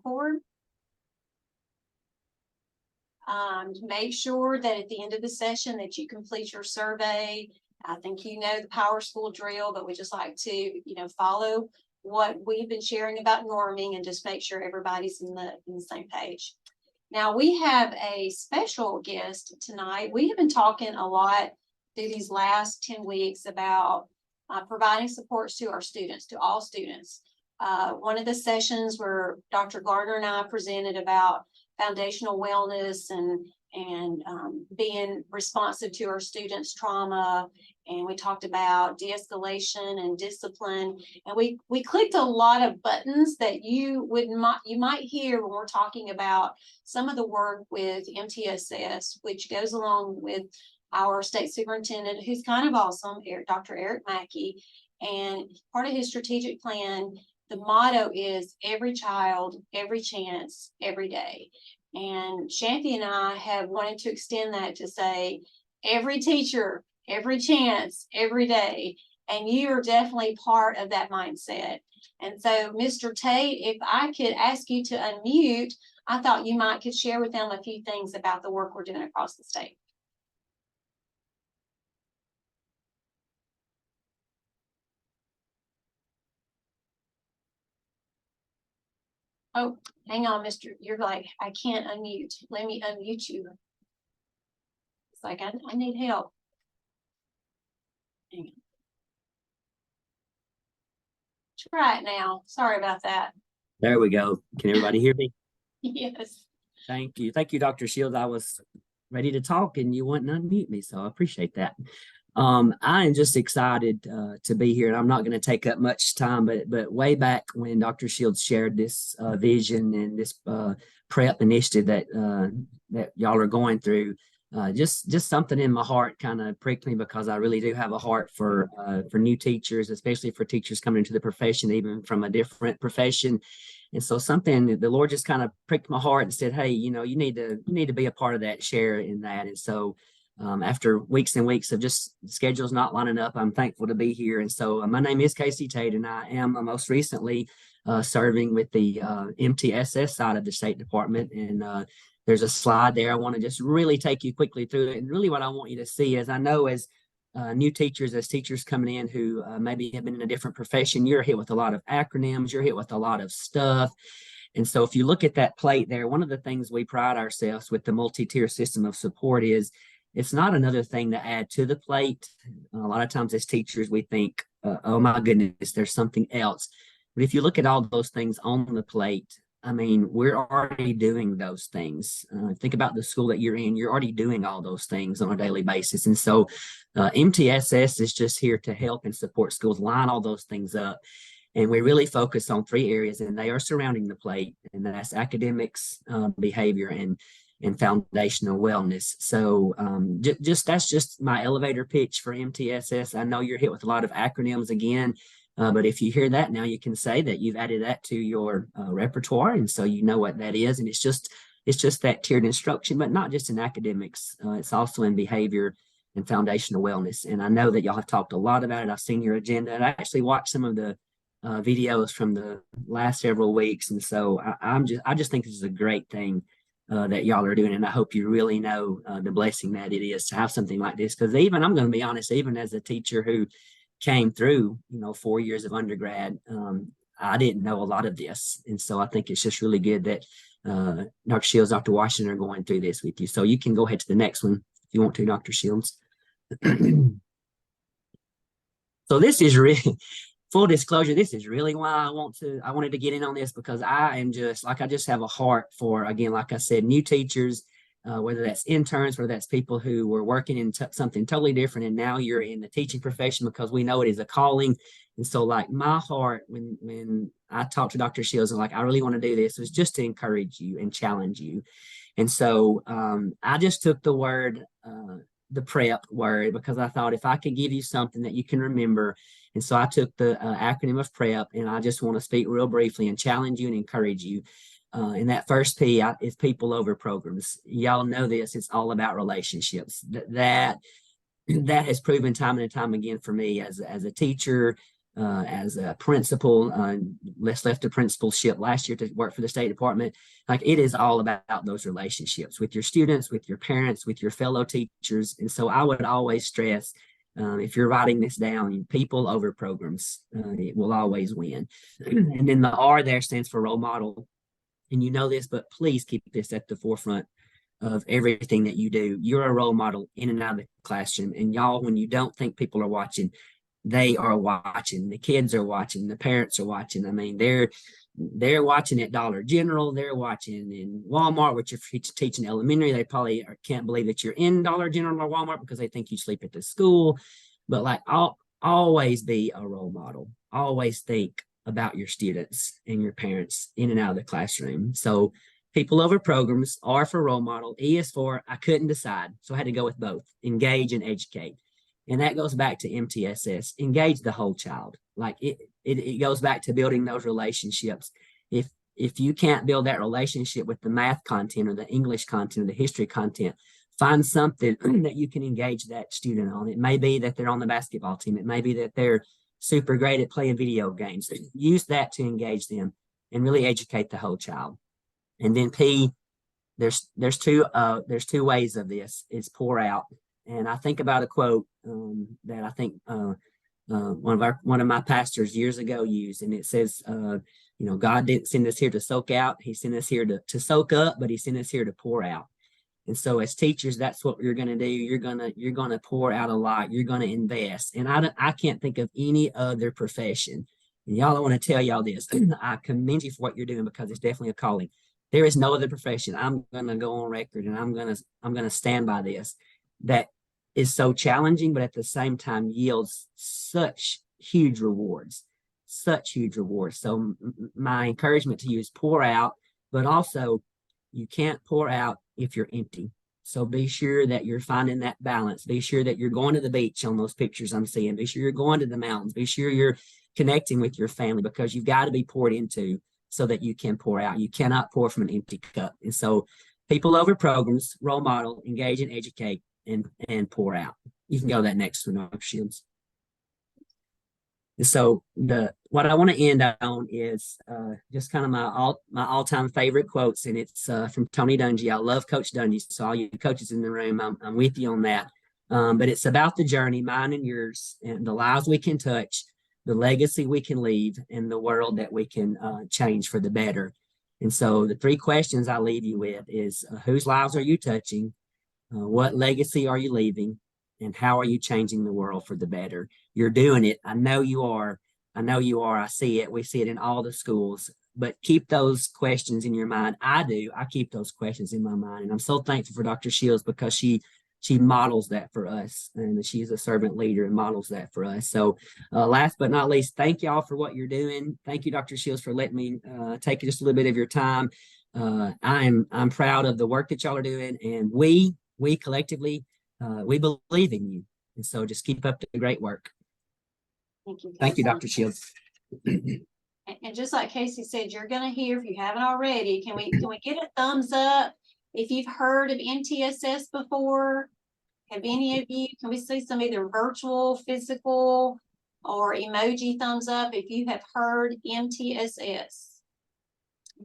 forward. Make sure that at the end of the session that you complete your survey. I think you know the Power School drill, but we just like to, you know, follow what we've been sharing about norming and just make sure everybody's in the same page. Now we have a special guest tonight. We have been talking a lot through these last 10 weeks about providing supports to our students, to all students. One of the sessions where Dr. Gardner and I presented about foundational wellness and being responsive to our students' trauma, and we talked about de-escalation and discipline, and we clicked a lot of buttons that you might hear when we're talking about some of the work with MTSS, which goes along with our state superintendent, who's kind of awesome, Dr. Eric Mackey, and part of his strategic plan. The motto is every child, every chance, every day. And Shanthia and I have wanted to extend that to say every teacher, every chance, every day. And you are definitely part of that mindset. And so, Mr. Tate, if I could ask you to unmute, I thought you could share with them a few things about the work we're doing across the state. Oh, hang on, Mr. You're like, I can't unmute. Let me unmute you. It's like, I need help. Hang on. Try it now. Sorry about that. There we go. Can everybody hear me? Yes. Thank you. Thank you, Dr. Shields. I was ready to talk and you wouldn't unmute me, so I appreciate that. I am just excited to be here, and I'm not going to take up much time, but way back when Dr. Shields shared this vision and this prep initiative that y'all are going through, just something in my heart kind of pricked me, because I really do have a heart for new teachers, especially for teachers coming into the profession, even from a different profession. And so something, the Lord just kind of pricked my heart and said, hey, you know, you need to be a part of that, share in that. And so after weeks and weeks of just schedules not lining up, I'm thankful to be here. And so my name is Casey Tate, and I am most recently serving with the MTSS side of the State Department. And there's a slide there. I want to just really take you quickly through it. And really what I want you to see is, I know as new teachers, as teachers coming in who maybe have been in a different profession, you're hit with a lot of acronyms, you're hit with a lot of stuff. And so if you look at that plate there, one of the things we pride ourselves with the multi-tier system of support is it's not another thing to add to the plate. A lot of times as teachers, we think, oh my goodness, there's something else. But if you look at all those things on the plate, I mean, we're already doing those things. Think about the school that you're in. You're already doing all those things on a daily basis. And so MTSS is just here to help and support schools line all those things up. And we really focus on 3 areas, and they are surrounding the plate, and that's academics, behavior, and foundational wellness. So that's just my elevator pitch for MTSS. I know you're hit with a lot of acronyms again, but if you hear that now, you can say that you've added that to your repertoire, and so you know what that is. And it's just that tiered instruction, but not just in academics. It's also in behavior and foundational wellness. And I know that y'all have talked a lot about it. I've seen your agenda, and I actually watched some of the videos from the last several weeks, and so I just think this is a great thing that y'all are doing, and I hope you really know the blessing that it is to have something like this. Because even, I'm going to be honest, even as a teacher who came through, 4 years of undergrad, I didn't know a lot of this, and so I think it's just really good that Dr. Shields, Dr. Washington are going through this with you. So you can go ahead to the next one if you want to, Dr. Shields. So this is really, full disclosure, this is really why I wanted to get in on this, because I just have a heart for, again, like I said, new teachers, whether that's interns, whether that's people who were working in something totally different, and now you're in the teaching profession, because we know it is a calling. And so, like, my heart, when I talked to Dr. Shields, and like, I really want to do this, was just to encourage you and challenge you. And so I just took the word, the prep word, because I thought if I could give you something that you can remember. And so I took the acronym of PREP, and I just want to speak real briefly and challenge you and encourage you. And that first P is people over programs. Y'all know this. It's all about relationships. That has proven time and time again for me as a teacher, as a principal, left the principalship last year to work for the State Department. Like, it is all about those relationships with your students, with your parents, with your fellow teachers. And so I would always stress, if you're writing this down, people over programs, it will always win. And then the R there stands for role model. And you know this, but please keep this at the forefront of everything that you do. You're a role model in and out of the classroom. And y'all, when you don't think people are watching, they are watching. The kids are watching. The parents are watching. I mean, they're watching at Dollar General. They're watching in Walmart, which you're teaching elementary. They probably can't believe that you're in Dollar General or Walmart because they think you sleep at the school. But like, I'll always be a role model. Always think about your students and your parents in and out of the classroom. So people over programs, R for role model, E is for I couldn't decide. So I had to go with both, engage and educate. And that goes back to MTSS, engage the whole child. Like, it goes back to building those relationships. If you can't build that relationship with the math content or the English content or the history content, find something that you can engage that student on. It may be that they're on the basketball team. It may be that they're super great at playing video games. Use that to engage them and really educate the whole child. And then P, there's two ways of this. It's pour out. And I think about a quote that I think one of my pastors years ago used, and it says, God didn't send us here to soak out. He sent us here to soak up, but he sent us here to pour out. And so as teachers, that's what you're going to do. You're going to pour out a lot. You're going to invest. And I can't think of any other profession. And y'all, I want to tell y'all this. I commend you for what you're doing, because it's definitely a calling. There is no other profession. I'm going to go on record, and I'm going to stand by this, that is so challenging, but at the same time yields such huge rewards. So my encouragement to you is pour out, but also you can't pour out if you're empty. So be sure that you're finding that balance. Be sure that you're going to the beach on those pictures I'm seeing. Be sure you're going to the mountains. Be sure you're connecting with your family, because you've got to be poured into so that you can pour out. You cannot pour from an empty cup. And so people over programs, role model, engage and educate, and pour out. You can go that next one, Dr. Shields. And so what I want to end on is just kind of my all-time favorite quotes, and it's from Tony Dungy. I love Coach Dungy, so all you coaches in the room, I'm with you on that. But it's about the journey, mine and yours, and the lives we can touch, the legacy we can leave, and the world that we can change for the better. And so the three questions I leave you with is, whose lives are you touching? What legacy are you leaving? And how are you changing the world for the better? You're doing it. I know you are. I see it. We see it in all the schools. But keep those questions in your mind. I do. I keep those questions in my mind. And I'm so thankful for Dr. Shields, because she models that for us. And she's a servant leader and models that for us. So last but not least, thank y'all for what you're doing. Thank you, Dr. Shields, for letting me take just a little bit of your time. I'm proud of the work that y'all are doing. And we collectively, we believe in you. And so just keep up the great work. Thank you, Dr. Shields. And just like Casey said, you're going to hear, if you haven't already, can we get a thumbs up if you've heard of MTSS before? Have any of you, can we see some either virtual, physical, or emoji thumbs up if you have heard MTSS?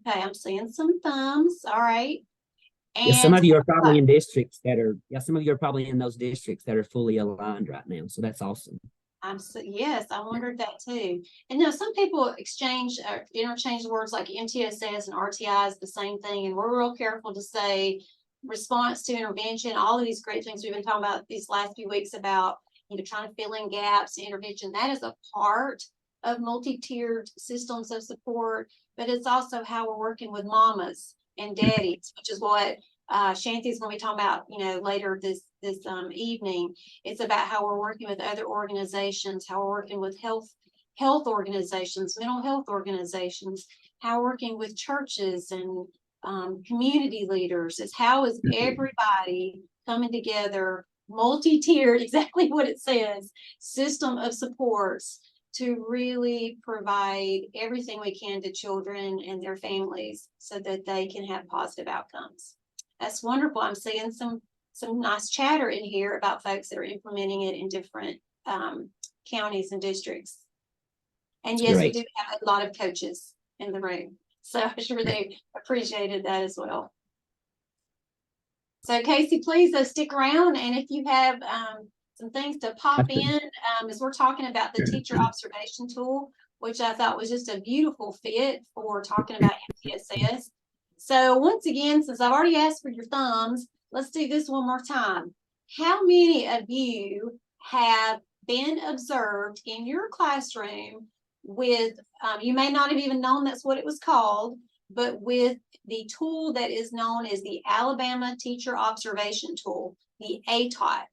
Okay, I'm seeing some thumbs. All right. And some of you are probably in districts that are, some of you are probably in those districts that are fully aligned right now. So that's awesome. Yes, I wondered that too. And no, some people interchange words like MTSS and RTI is the same thing. And we're real careful to say response to intervention, all of these great things we've been talking about these last few weeks about, trying to fill in gaps, intervention. That is a part of multi-tiered systems of support, but it's also how we're working with mamas and daddies, which is what Shanthia is going to be talking about, later this evening. It's about how we're working with other organizations, how we're working with health organizations, mental health organizations, how we're working with churches and community leaders. It's how is everybody coming together, multi-tiered, exactly what it says, system of supports to really provide everything we can to children and their families so that they can have positive outcomes. That's wonderful. I'm seeing some nice chatter in here about folks that are implementing it in different counties and districts. And It's yes, we great. do have a lot of coaches in the room. So I'm sure they appreciated that as well. So Casey, please stick around. And if you have some things to pop in, as we're talking about the teacher observation tool, which I thought was just a beautiful fit for talking about MTSS. So once again, since I've already asked for your thumbs, let's do this one more time. How many of you have been observed in your classroom with, you may not have even known that's what it was called, but with the tool that is known as the Alabama Teacher Observation Tool, the ATOT.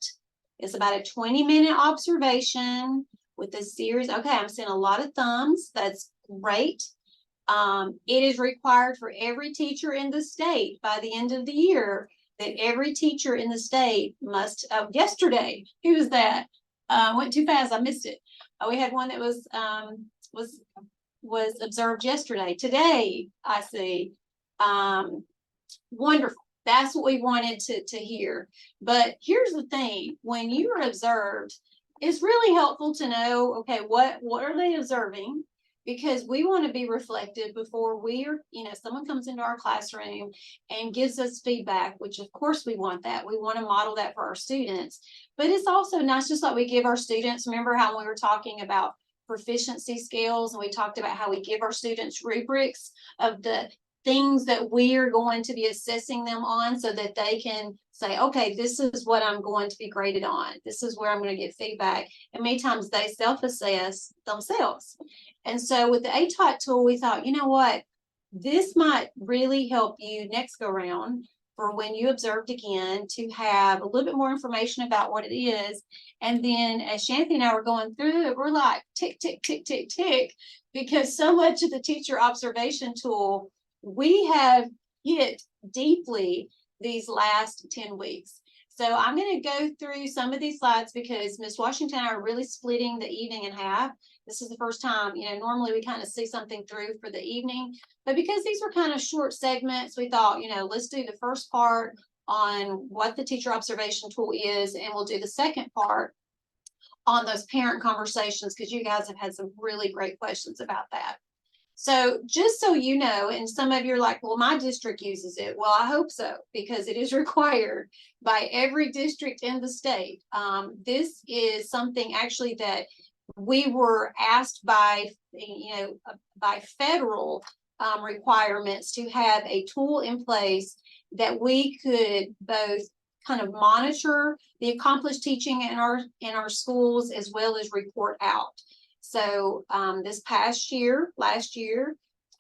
It's about a 20-minute observation with a series. Okay, I'm seeing a lot of thumbs. That's great. It is required for every teacher in the state by the end of the year that every teacher in the state must, yesterday, who was that? Went too fast, I missed it. We had one that was observed yesterday. Today, I see. Wonderful. That's what we wanted to hear. But here's the thing: when you are observed, it's really helpful to know, okay, what are they observing? Because we want to be reflective before someone comes into our classroom and gives us feedback, which of course we want that. We want to model that for our students. But it's also nice, just like we give our students, remember how we were talking about proficiency scales, and we talked about how we give our students rubrics of the things that we are going to be assessing them on, so that they can say, okay, this is what I'm going to be graded on. This is where I'm going to get feedback. And many times they self-assess themselves. And so with the ATOT tool, we thought, you know what, this might really help you next go around for when you observed again, to have a little bit more information about what it is. And then as Shanthia and I were going through it, we're like, tick, tick, tick, tick, tick, because so much of the teacher observation tool we have hit deeply these last 10 weeks. So I'm going to go through some of these slides because Ms. Washington and I are really splitting the evening in half. This is the first time, normally we kind of see something through for the evening, but because these were kind of short segments, we thought, let's do the first part on what the teacher observation tool is, and we'll do the second part on those parent conversations, because you guys have had some really great questions about that. So just so you know, and some of you are like, well, my district uses it. Well, I hope so, because it is required by every district in the state. This is something actually that we were asked by federal requirements to have a tool in place that we could both kind of monitor the accomplished teaching in our schools, as well as report out. So this last year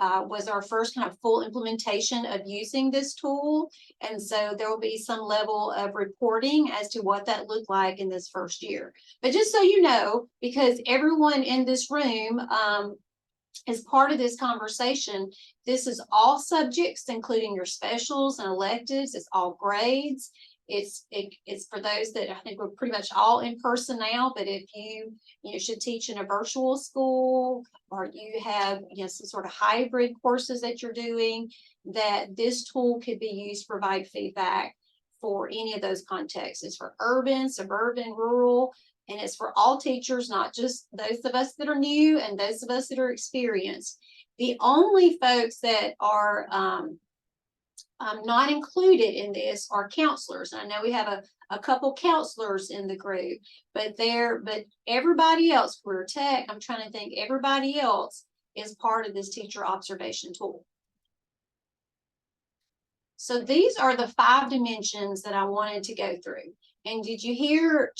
was our first kind of full implementation of using this tool. And so there will be some level of reporting as to what that looked like in this first year. But just so you know, because everyone in this room is part of this conversation, this is all subjects, including your specials and electives. It's all grades. It's for those that I think we're pretty much all in person now, but if you should teach in a virtual school, or you have some sort of hybrid courses that you're doing, that this tool could be used to provide feedback for any of those contexts. It's for urban, suburban, rural, and it's for all teachers, not just those of us that are new and those of us that are experienced. The only folks that are not included in this are counselors. I know we have a couple counselors in the group, but everybody else, career tech, I'm trying to think, everybody else is part of this teacher observation tool. So these are the 5 dimensions that I wanted to go through. And did you hear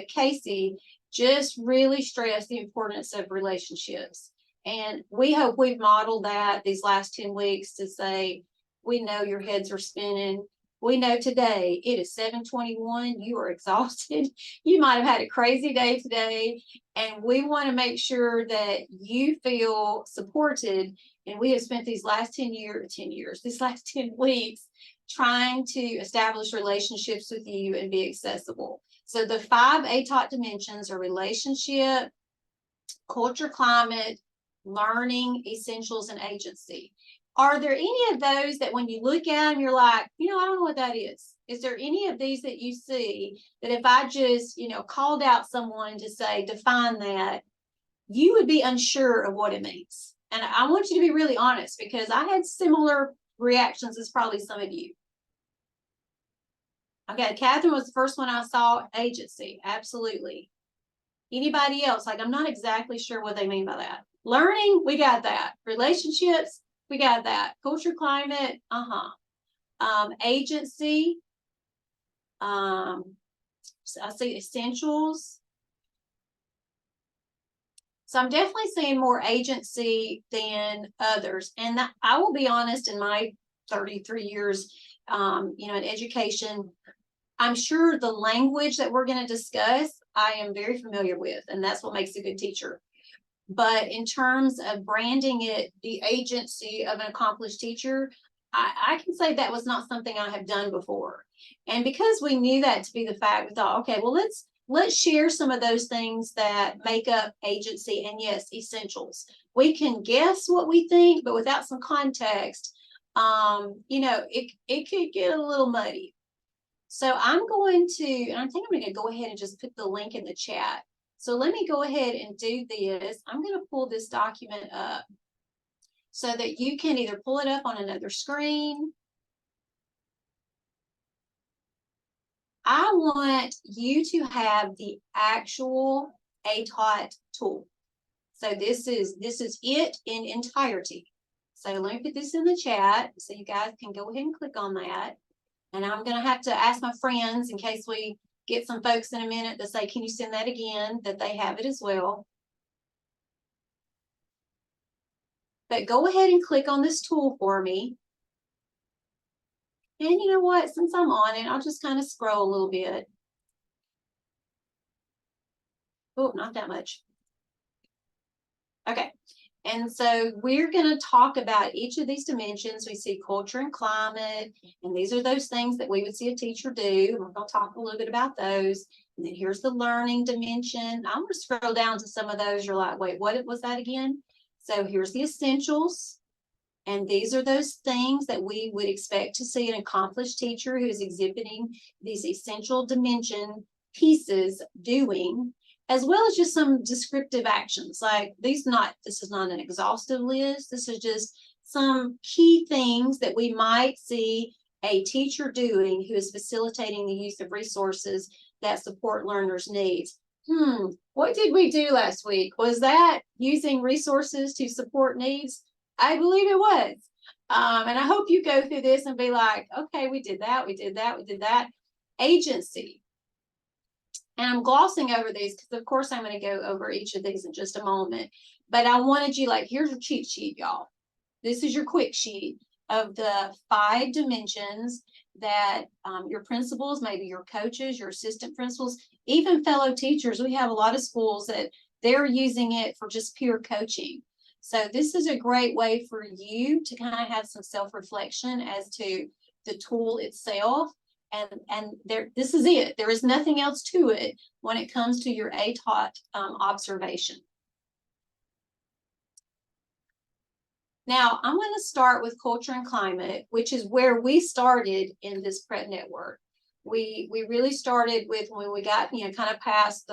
Casey just really stress the importance of relationships? And we hope we've modeled that these last 10 weeks to say, we know your heads are spinning. We know today it is 7:21. You are exhausted. You might have had a crazy day today. And we want to make sure that you feel supported. And we have spent these last 10 weeks trying to establish relationships with you and be accessible. So the 5 ATOT dimensions are relationship, culture, climate, learning, essentials, and agency. Are there any of those that when you look at them, you're like, I don't know what that is? Is there any of these that you see that if I just, called out someone to say, define that, you would be unsure of what it means. And I want you to be really honest, because I had similar reactions as probably some of you. Okay, Catherine was the first one I saw. Agency, absolutely. Anybody else? Like, I'm not exactly sure what they mean by that. Learning, we got that. Relationships, we got that. Culture, climate, agency, so I see essentials. So I'm definitely seeing more agency than others. And that, I will be honest, in my 33 years, in education, I'm sure the language that we're going to discuss, I am very familiar with, and that's what makes a good teacher. But in terms of branding it, the agency of an accomplished teacher, I can say that was not something I have done before. And because we knew that to be the fact, we thought, okay, well, let's share some of those things that make up agency, and yes, essentials. We can guess what we think, but without some context, it could get a little muddy. So I'm going to, and I think I'm going to go ahead and just put the link in the chat. So let me go ahead and do this. I'm going to pull this document up so that you can either pull it up on another screen. I want you to have the actual ATOT tool. So this is it in entirety. So let me put this in the chat so you guys can go ahead and click on that. And I'm going to have to ask my friends, in case we get some folks in a minute, to say, can you send that again, that they have it as well. But go ahead and click on this tool for me. And you know what, since I'm on it, I'll just kind of scroll a little bit. Oh, not that much. Okay. And so we're going to talk about each of these dimensions. We see culture and climate, and these are those things that we would see a teacher do. We're going to talk a little bit about those. And then here's the learning dimension. I'm going to scroll down to some of those. You're like, wait, what was that again? So here's the essentials. And these are those things that we would expect to see an accomplished teacher who is exhibiting these essential dimension pieces doing, as well as just some descriptive actions. Like this is not an exhaustive list. This is just some key things that we might see a teacher doing who is facilitating the use of resources that support learners' needs. What did we do last week? Was that using resources to support needs? I believe it was. And I hope you go through this and be like, okay, we did that, we did that, we did that. Agency. And I'm glossing over these because, of course, I'm going to go over each of these in just a moment. But I wanted you, like, here's your cheat sheet, y'all. This is your quick sheet of the 5 dimensions that your principals, maybe your coaches, your assistant principals, even fellow teachers. We have a lot of schools that they're using it for just pure coaching. So this is a great way for you to kind of have some self-reflection as to the tool itself. And this is it. There is nothing else to it when it comes to your ATOT observation. Now, I'm going to start with culture and climate, which is where we started in this PrEP network. We really started with, when we got, kind of past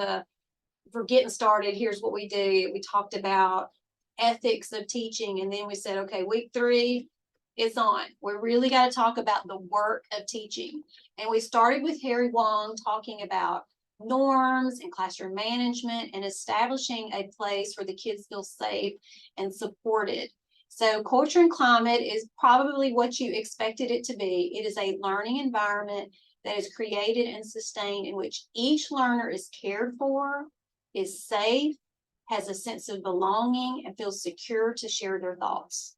for getting started, here's what we do. We talked about ethics of teaching, and then we said, okay, week 3, it's on. We really got to talk about the work of teaching. And we started with Harry Wong talking about norms and classroom management and establishing a place where the kids feel safe and supported. So culture and climate is probably what you expected it to be. It is a learning environment that is created and sustained in which each learner is cared for, is safe, has a sense of belonging, and feels secure to share their thoughts.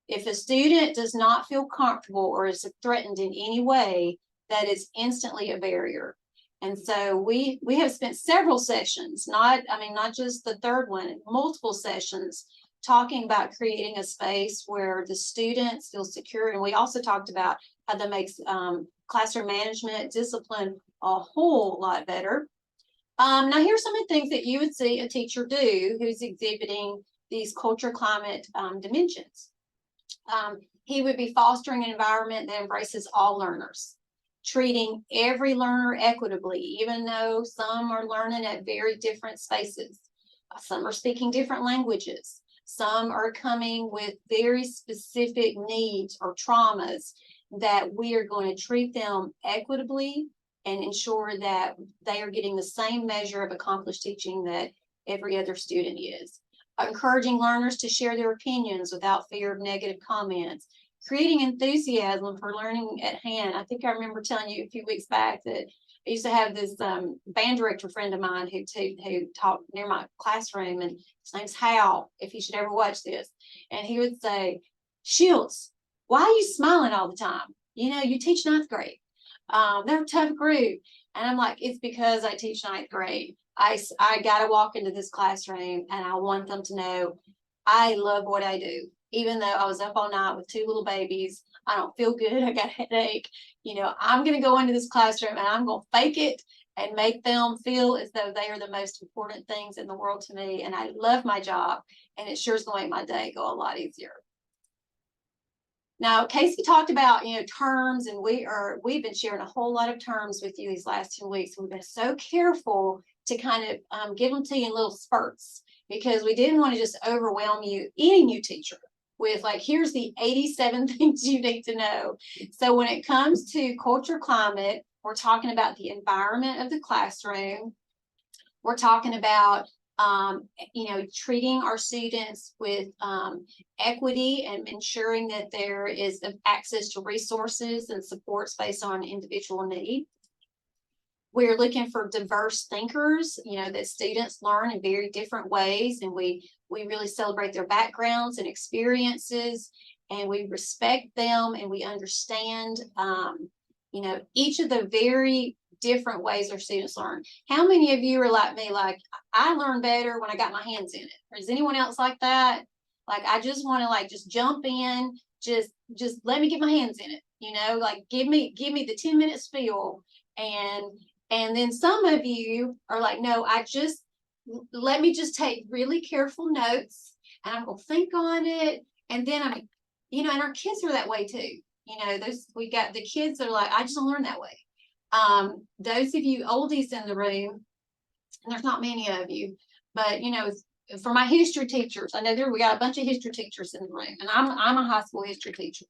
If a student does not feel comfortable or is threatened in any way, that is instantly a barrier. And so we have spent several sessions, not just the 3rd one, multiple sessions, talking about creating a space where the students feel secure. And we also talked about how that makes classroom management, discipline a whole lot better. Now, here's some of the things that you would see a teacher do who's exhibiting these culture climate dimensions. He would be fostering an environment that embraces all learners, treating every learner equitably, even though some are learning at very different spaces. Some are speaking different languages. Some are coming with very specific needs or traumas that we are going to treat them equitably and ensure that they are getting the same measure of accomplished teaching that every other student is. Encouraging learners to share their opinions without fear of negative comments. Creating enthusiasm for learning at hand. I think I remember telling you a few weeks back that I used to have this band director friend of mine who taught near my classroom, and his name's Hal, if you should ever watch this. And he would say, Shields, why are you smiling all the time? You know, you teach ninth grade. They're a tough group. And I'm like, it's because I teach ninth grade. I got to walk into this classroom and I want them to know I love what I do. Even though I was up all night with 2 little babies, I don't feel good, I got a headache. You know, I'm going to go into this classroom and I'm going to fake it and make them feel as though they are the most important things in the world to me. And I love my job, and it sure is going to make my day go a lot easier. Now, Casey talked about, you know, terms, and we've been sharing a whole lot of terms with you these last 2 weeks. We've been so careful to kind of give them to you in little spurts, because we didn't want to just overwhelm you, any new teacher, with like, here's the 87 things you need to know. So when it comes to culture climate, we're talking about the environment of the classroom. We're talking about you know, treating our students with equity and ensuring that there is access to resources and supports based on individual need. We're looking for diverse thinkers, you know, that students learn in very different ways, and we really celebrate their backgrounds and experiences, and we respect them, and we understand, you know, each of the very different ways our students learn. How many of you are like me, like, I learn better when I got my hands in it? Or is anyone else like that? Like, I just want to like just jump in, just let me get my hands in it, you know, like give me the 10-minute spiel. And then some of you are like, no, let me just take really careful notes, and I'm gonna think on it. And then you know, and our kids are that way too. You know, we got the kids that are like, I just don't learn that way. Those of you oldies in the room, and there's not many of you, but you know, for my history teachers, I know we got a bunch of history teachers in the room, and I'm a high school history teacher.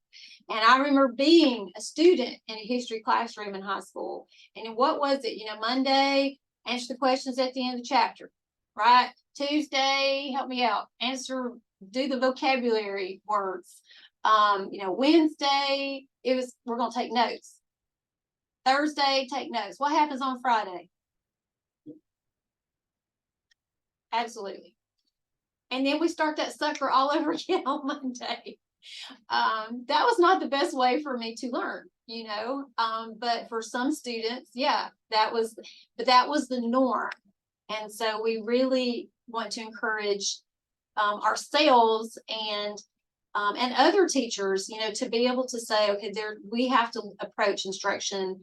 And I remember being a student in a history classroom in high school. And what was it? You know, Monday, answer the questions at the end of the chapter, right? Tuesday, help me out, do the vocabulary words. You know, Wednesday, we're going to take notes. Thursday, take notes. What happens on Friday? Absolutely. And then we start that sucker all over again on Monday. That was not the best way for me to learn, you know, but for some students, yeah, that was the norm. And so we really want to encourage ourselves and other teachers, you know, to be able to say, okay, we have to approach instruction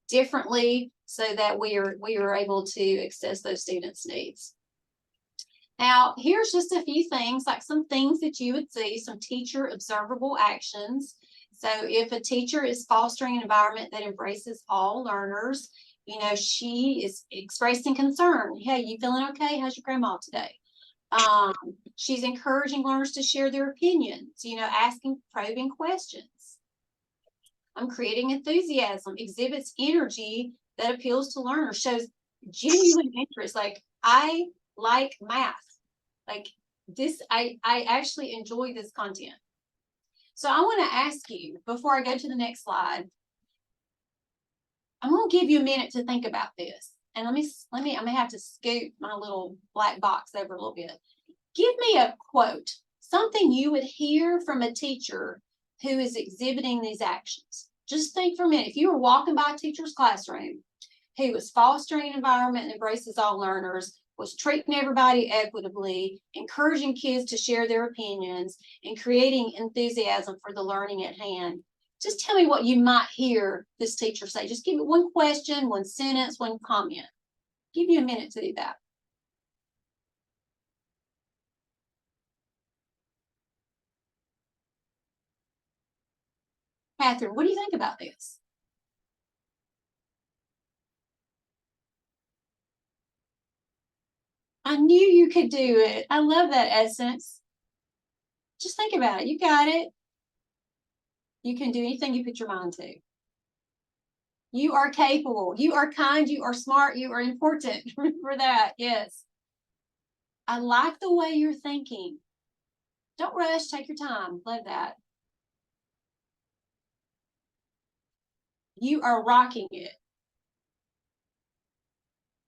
differently so that we are able to access those students' needs. Now, here's just a few things, like some things that you would see, some teacher observable actions. So if a teacher is fostering an environment that embraces all learners, you know, she is expressing concern. Hey, you feeling okay? How's your grandma today? She's encouraging learners to share their opinions, you know, asking probing questions. Creating enthusiasm, exhibits energy that appeals to learners, shows genuine interest. Like, I like math. Like this, I actually enjoy this content. So I want to ask you, before I go to the next slide, I'm going to give you a minute to think about this. And I'm gonna have to scoot my little black box over a little bit. Give me a quote, something you would hear from a teacher who is exhibiting these actions. Just think for a minute. If you were walking by a teacher's classroom who was fostering an environment that embraces all learners, was treating everybody equitably, encouraging kids to share their opinions, and creating enthusiasm for the learning at hand, just tell me what you might hear this teacher say. Just give me one question, one sentence, one comment. Give you a minute to do that. Catherine, what do you think about this? I knew you could do it. I love that, Essence. Just think about it. You got it. You can do anything you put your mind to. You are capable. You are kind. You are smart. You are important. Remember that. Yes. I like the way you're thinking. Don't rush. Take your time. Love that. You are rocking it.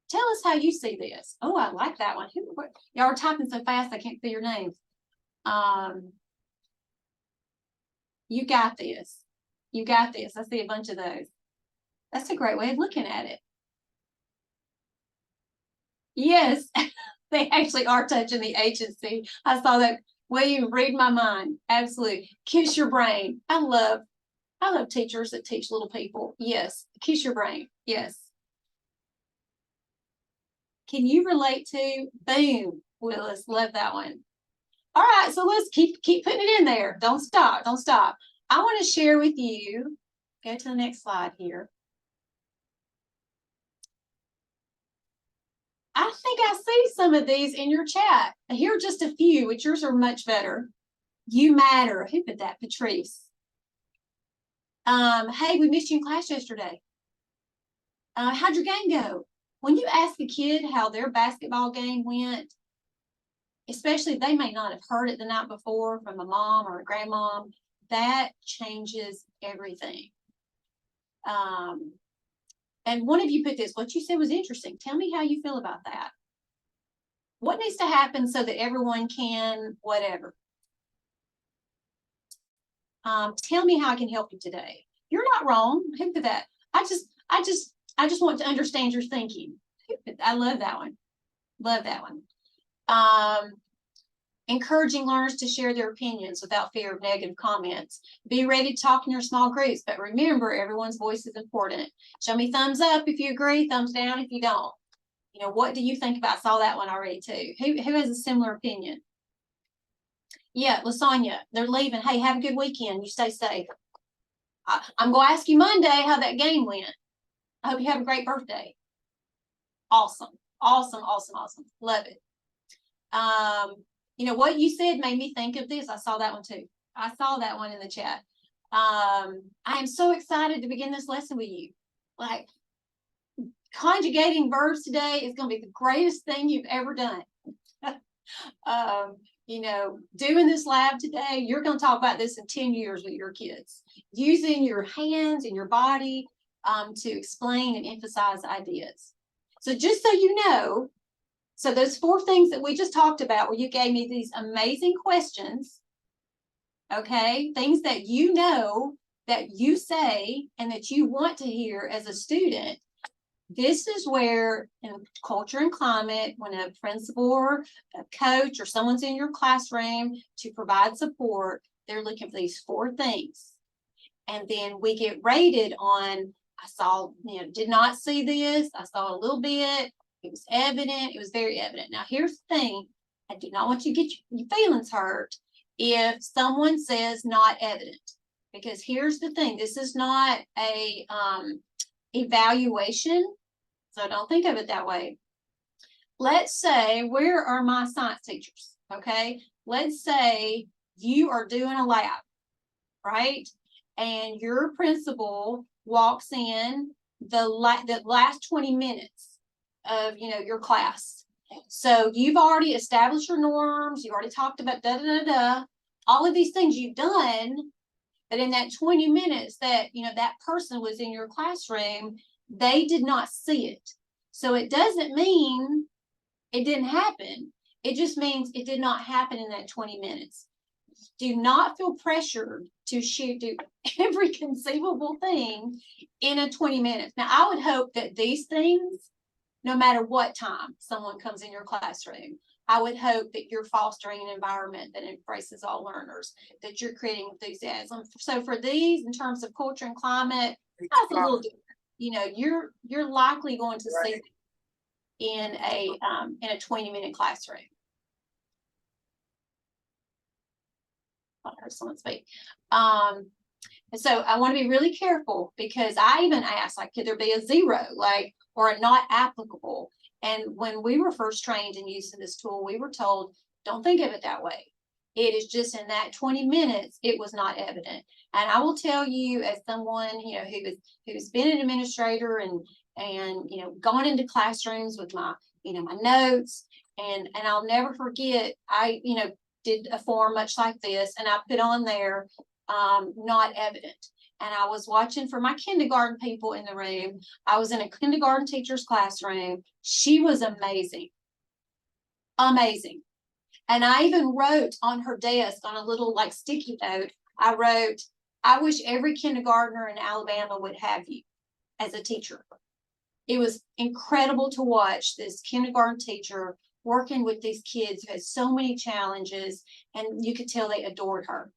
Tell us how you see this. Oh, I like that one. Y'all are typing so fast I can't see your names. You got this. You got this. I see a bunch of those. That's a great way of looking at it. Yes, they actually are touching the agency. I saw that. William, read my mind. Absolutely. Kiss your brain. I love teachers that teach little people. Yes. Kiss your brain. Yes. Can you relate to? Boom, Willis. Love that one. All right, so let's keep putting it in there. Don't stop. Don't stop. I want to share with you. Go to the next slide here. I think I see some of these in your chat. Here are just a few, which yours are much better. You matter. Who put that? Patrice. Hey, we missed you in class yesterday. How'd your game go? When you ask a kid how their basketball game went, especially if they may not have heard it the night before from a mom or a grandmom, that changes everything. And one of you put this, what you said was interesting. Tell me how you feel about that. What needs to happen so that everyone can whatever? Tell me how I can help you today. You're not wrong. Who put that? I just want to understand your thinking. I love that one. Love that one. Encouraging learners to share their opinions without fear of negative comments. Be ready to talk in your small groups, but remember, everyone's voice is important. Show me thumbs up if you agree, thumbs down if you don't. You know, what do you think about? I saw that one already too. Who has a similar opinion? Yeah, Lasagna, they're leaving. Hey, have a good weekend. You stay safe. I'm going to ask you Monday how that game went. I hope you have a great birthday. Awesome. Awesome, awesome, awesome. Love it. You know, what you said made me think of this. I saw that one too. I saw that one in the chat. I am so excited to begin this lesson with you. Like, conjugating verbs today is going to be the greatest thing you've ever done. You know, doing this lab today, you're going to talk about this in 10 years with your kids, using your hands and your body to explain and emphasize ideas. So just so you know, so those 4 things that we just talked about, where you gave me these amazing questions, okay, things that you know, that you say, and that you want to hear as a student. This is where, in culture and climate, when a principal or a coach or someone's in your classroom to provide support, they're looking for these 4 things. And then we get rated on, I saw, you know, did not see this, I saw a little bit, it was evident, it was very evident. Now, here's the thing, I do not want you to get your feelings hurt if someone says not evident. Because here's the thing, this is not a evaluation, so don't think of it that way. Let's say, where are my science teachers? Okay, let's say you are doing a lab, right? And your principal walks in the last 20 minutes of, you know, your class. So you've already established your norms, you already talked about all of these things you've done, but in that 20 minutes that, you know, that person was in your classroom, they did not see it. So it doesn't mean it didn't happen. It just means it did not happen in that 20 minutes. Do not feel pressured to do every conceivable thing in a 20 minutes. Now, I would hope that these things, no matter what time someone comes in your classroom, I would hope that you're fostering an environment that embraces all learners, that you're creating enthusiasm. So for these, in terms of culture and climate, that's a little different. You know, you're likely going to see in a 20-minute classroom. I heard someone speak. And so I want to be really careful, because I even asked, like, could there be a 0, like, or a not applicable? And when we were first trained in using this tool, we were told, don't think of it that way. It is just in that 20 minutes, it was not evident. And I will tell you, as someone, who's been an administrator and gone into classrooms with my, my notes, and I'll never forget, I, did a form much like this, and I put on there, not evident. And I was watching for my kindergarten people in the room. I was in a kindergarten teacher's classroom. She was amazing. Amazing. And I even wrote on her desk on a little like sticky note, I wrote, I wish every kindergartner in Alabama would have you as a teacher. It was incredible to watch this kindergarten teacher working with these kids who had so many challenges, and you could tell they adored her.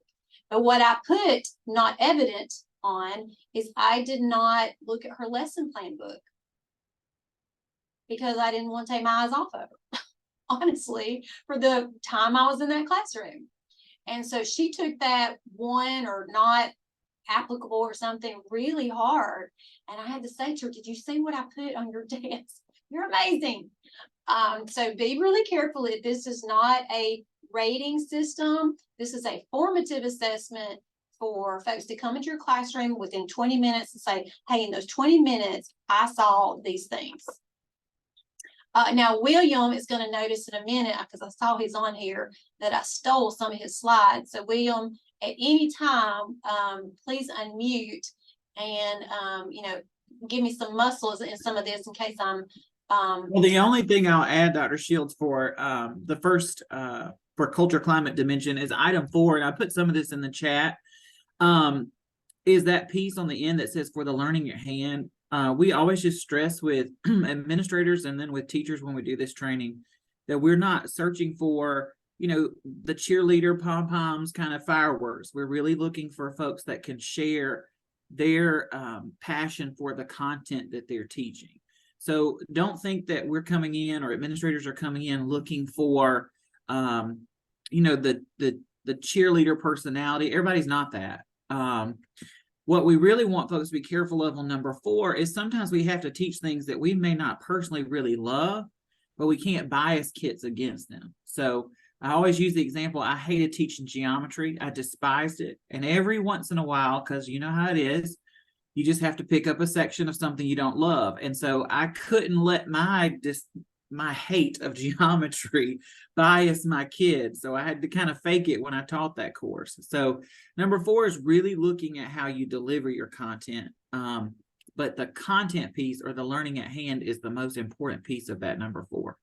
But what I put not evident on is I did not look at her lesson plan book, because I didn't want to take my eyes off of her, honestly, for the time I was in that classroom. And so she took that 1 or not applicable or something really hard. And I had to say to her, did you see what I put on your desk? You're amazing. So be really careful. This is not a rating system. This is a formative assessment for folks to come into your classroom within 20 minutes and say, hey, in those 20 minutes, I saw these things. Now, William is going to notice in a minute, because I saw he's on here, that I stole some of his slides. So William, at any time, please unmute and, give me some muscles in some of this in case I'm. Well, the only thing I'll add, Dr. Shields, for the first for culture climate dimension is item 4, and I put some of this in the chat, is that piece on the end that says for the learning at hand. We always just stress with administrators and then with teachers when we do this training that we're not searching for, the cheerleader pom-poms kind of fireworks. We're really looking for folks that can share their passion for the content that they're teaching. So don't think that we're coming in, or administrators are coming in looking for, the cheerleader personality. Everybody's not that. What we really want folks to be careful of on number 4 is sometimes we have to teach things that we may not personally really love, but we can't bias kids against them. So I always use the example, I hated teaching geometry. I despised it. And every once in a while, because you know how it is, you just have to pick up a section of something you don't love. And so I couldn't let my hate of geometry bias my kids. So I had to kind of fake it when I taught that course. So number 4 is really looking at how you deliver your content. But the content piece, or the learning at hand, is the most important piece of that number 4.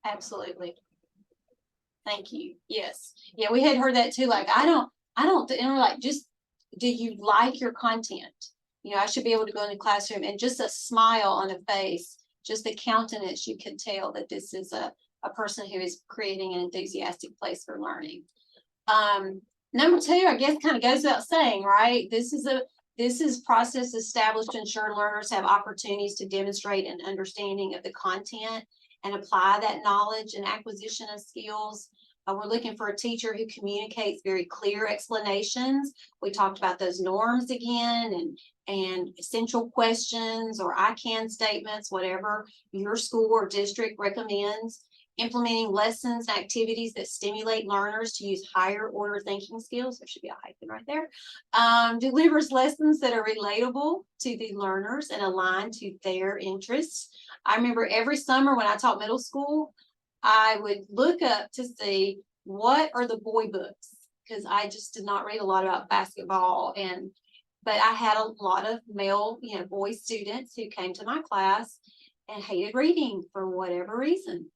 Absolutely. Thank you. Yes. Yeah, we had heard that too. Like, I don't, and we're like, just, do you like your content? I should be able to go in the classroom and just a smile on the face, just the countenance, you can tell that this is a person who is creating an enthusiastic place for learning. Number 2, I guess, kind of goes without saying, right? This is process established to ensure learners have opportunities to demonstrate an understanding of the content and apply that knowledge and acquisition of skills. We're looking for a teacher who communicates very clear explanations. We talked about those norms again, and essential questions or I can statements, whatever your school or district recommends. Implementing lessons and activities that stimulate learners to use higher order thinking skills. There should be a hyphen right there. Delivers lessons that are relatable to the learners and aligned to their interests. I remember every summer when I taught middle school, I would look up to see what are the boy books, because I just did not read a lot about basketball, but I had a lot of male, boy students who came to my class and hated reading for whatever reason.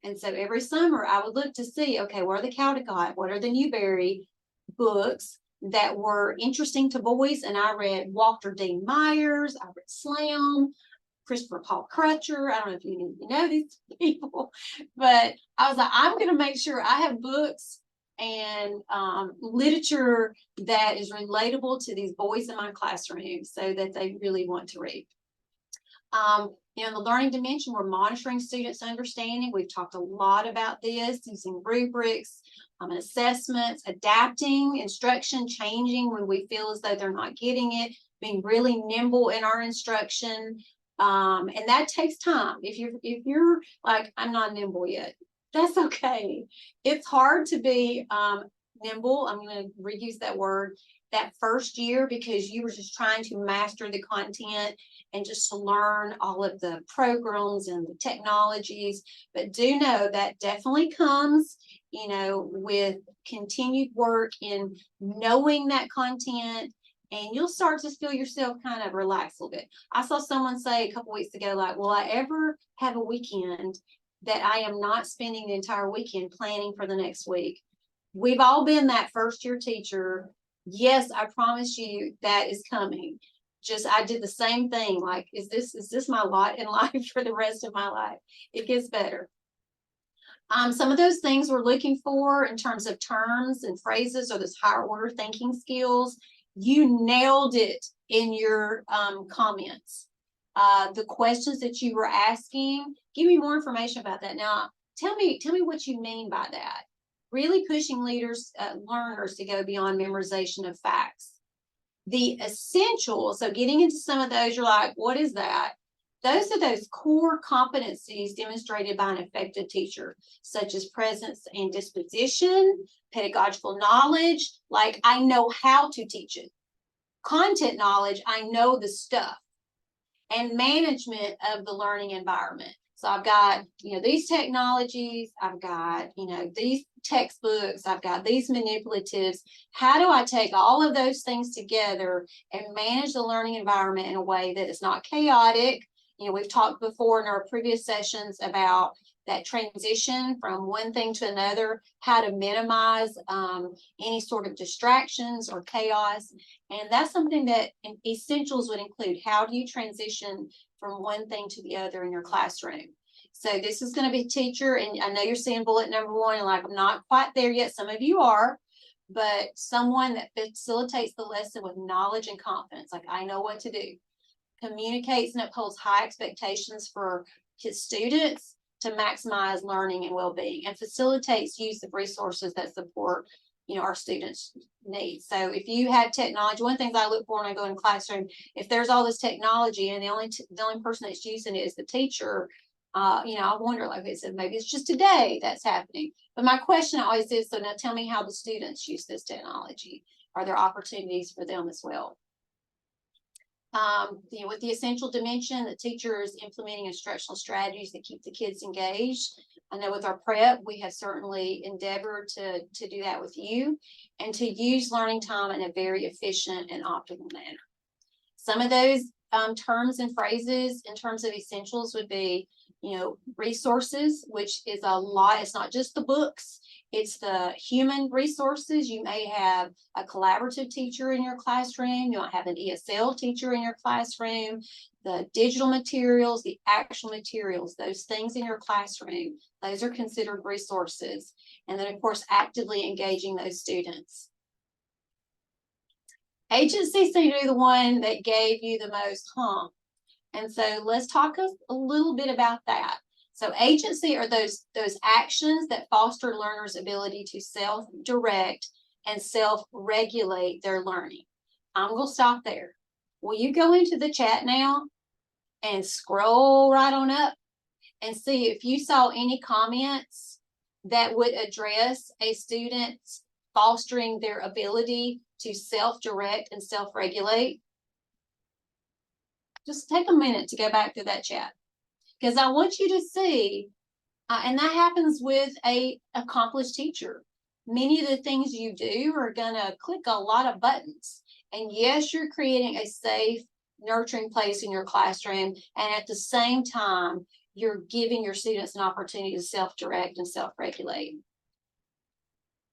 And so every summer I would look to see, okay, what are the Caldecott, what are the Newberry books that were interesting to boys? And I read Walter Dean Myers, I read Slam, Christopher Paul Crutcher. I don't know if you need to know these people, but I was like, I'm going to make sure I have books and literature that is relatable to these boys in my classroom so that they really want to read. You know, in the learning dimension, we're monitoring students' understanding. We've talked a lot about this, using rubrics, and assessments, adapting instruction, changing when we feel as though they're not getting it, being really nimble in our instruction. And that takes time. If you're like, I'm not nimble yet, that's okay. It's hard to be nimble. I'm going to reuse that word that first year, because you were just trying to master the content and just to learn all of the programs and the technologies. But do know that definitely comes, you know, with continued work in knowing that content, and you'll start to feel yourself kind of relax a little bit. I saw someone say a couple weeks ago, like, will I ever have a weekend that I am not spending the entire weekend planning for the next week? We've all been that first year teacher. Yes, I promise you that is coming. Just, I did the same thing. Like, is this my lot in life for the rest of my life? It gets better. Some of those things we're looking for in terms of terms and phrases are those higher order thinking skills. You nailed it in your comments. The questions that you were asking, give me more information about that. Now, tell me what you mean by that. Really pushing learners to go beyond memorization of facts. The essentials, so getting into some of those, you're like, what is that? Those are those core competencies demonstrated by an effective teacher, such as presence and disposition, pedagogical knowledge, like I know how to teach it. Content knowledge, I know the stuff. And management of the learning environment. So I've got, you know, these technologies, I've got, you know, these textbooks, I've got these manipulatives. How do I take all of those things together and manage the learning environment in a way that is not chaotic? You know, we've talked before in our previous sessions about that transition from one thing to another, how to minimize any sort of distractions or chaos. And that's something that essentials would include. How do you transition from one thing to the other in your classroom? So this is going to be teacher, and I know you're seeing bullet number 1 and like, I'm not quite there yet. Some of you are, but someone that facilitates the lesson with knowledge and confidence. Like, I know what to do. Communicates and upholds high expectations for his students to maximize learning and well-being, and facilitates use of resources that support, you know, our students' needs. So if you have technology, one of the things I look for when I go in a classroom, if there's all this technology and the only person that's using it is the teacher, you know, I wonder, like I said, maybe it's just today that's happening. But my question always is, so now tell me how the students use this technology. Are there opportunities for them as well? You know, with the essential dimension, the teacher is implementing instructional strategies that keep the kids engaged. I know with our prep, we have certainly endeavored to do that with you, and to use learning time in a very efficient and optimal manner. Some of those terms and phrases in terms of essentials would be, you know, resources, which is a lot. It's not just the books. It's the human resources. You may have a collaborative teacher in your classroom. You might have an ESL teacher in your classroom. The digital materials, the actual materials, those things in your classroom, those are considered resources. And then, of course, actively engaging those students. Agency seemed to be the one that gave you the most hump. And so let's talk a little bit about that. So agency are those actions that foster learners' ability to self-direct and self-regulate their learning. I'm going to stop there. Will you go into the chat now and scroll right on up and see if you saw any comments that would address a student fostering their ability to self-direct and self-regulate? Just take a minute to go back to that chat, because I want you to see, and that happens with a accomplished teacher. Many of the things you do are gonna click a lot of buttons. And yes, you're creating a safe, nurturing place in your classroom. And at the same time, you're giving your students an opportunity to self-direct and self-regulate.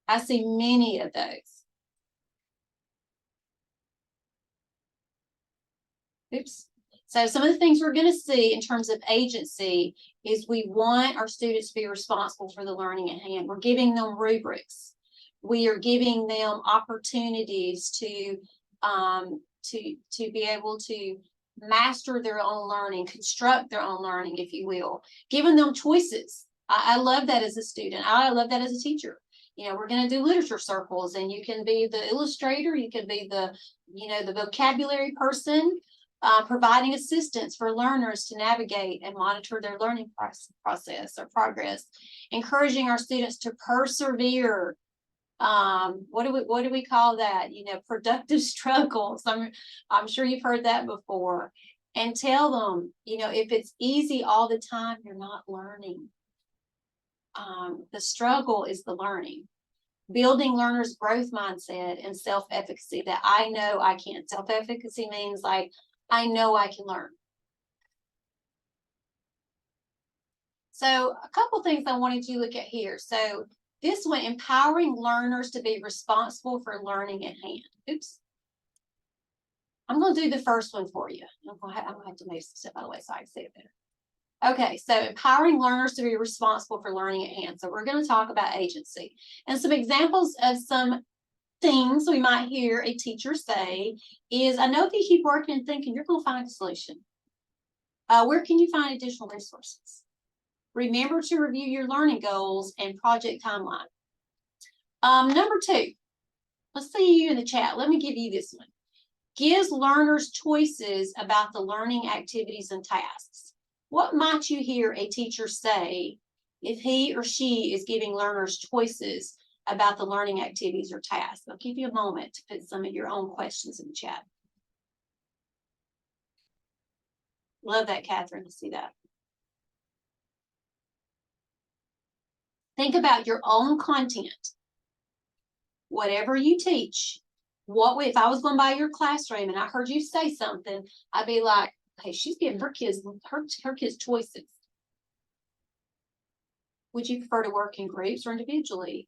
I see many of those. Oops. So some of the things we're going to see in terms of agency is we want our students to be responsible for the learning at hand. We're giving them rubrics. We are giving them opportunities to be able to master their own learning, construct their own learning, if you will, giving them choices. I love that as a student. I love that as a teacher. You know, we're going to do literature circles, and you can be the illustrator, you can be the, you know, the vocabulary person, providing assistance for learners to navigate and monitor their learning process or progress, encouraging our students to persevere. What do we call that? You know, productive struggles. I'm sure you've heard that before. And tell them, you know, if it's easy all the time, you're not learning. The struggle is the learning. Building learners' growth mindset and self-efficacy, that I know I can. Self-efficacy means like, I know I can learn. So a couple things I wanted you to look at here. So this one, empowering learners to be responsible for learning at hand. Oops. I'm going to do the first one for you. I'm going to have to move some stuff out of the way so I can see it better. Okay, so empowering learners to be responsible for learning at hand. So we're going to talk about agency. And some examples of some things we might hear a teacher say is, I know if you keep working and thinking, you're going to find a solution. Where can you find additional resources? Remember to review your learning goals and project timeline. Number 2, let's see you in the chat. Let me give you this one. Gives learners choices about the learning activities and tasks. What might you hear a teacher say if he or she is giving learners choices about the learning activities or tasks? I'll give you a moment to put some of your own questions in the chat. Love that, Catherine, to see that. Think about your own content. Whatever you teach, if I was going by your classroom and I heard you say something, I'd be like, hey, she's giving her kids choices. Would you prefer to work in groups or individually?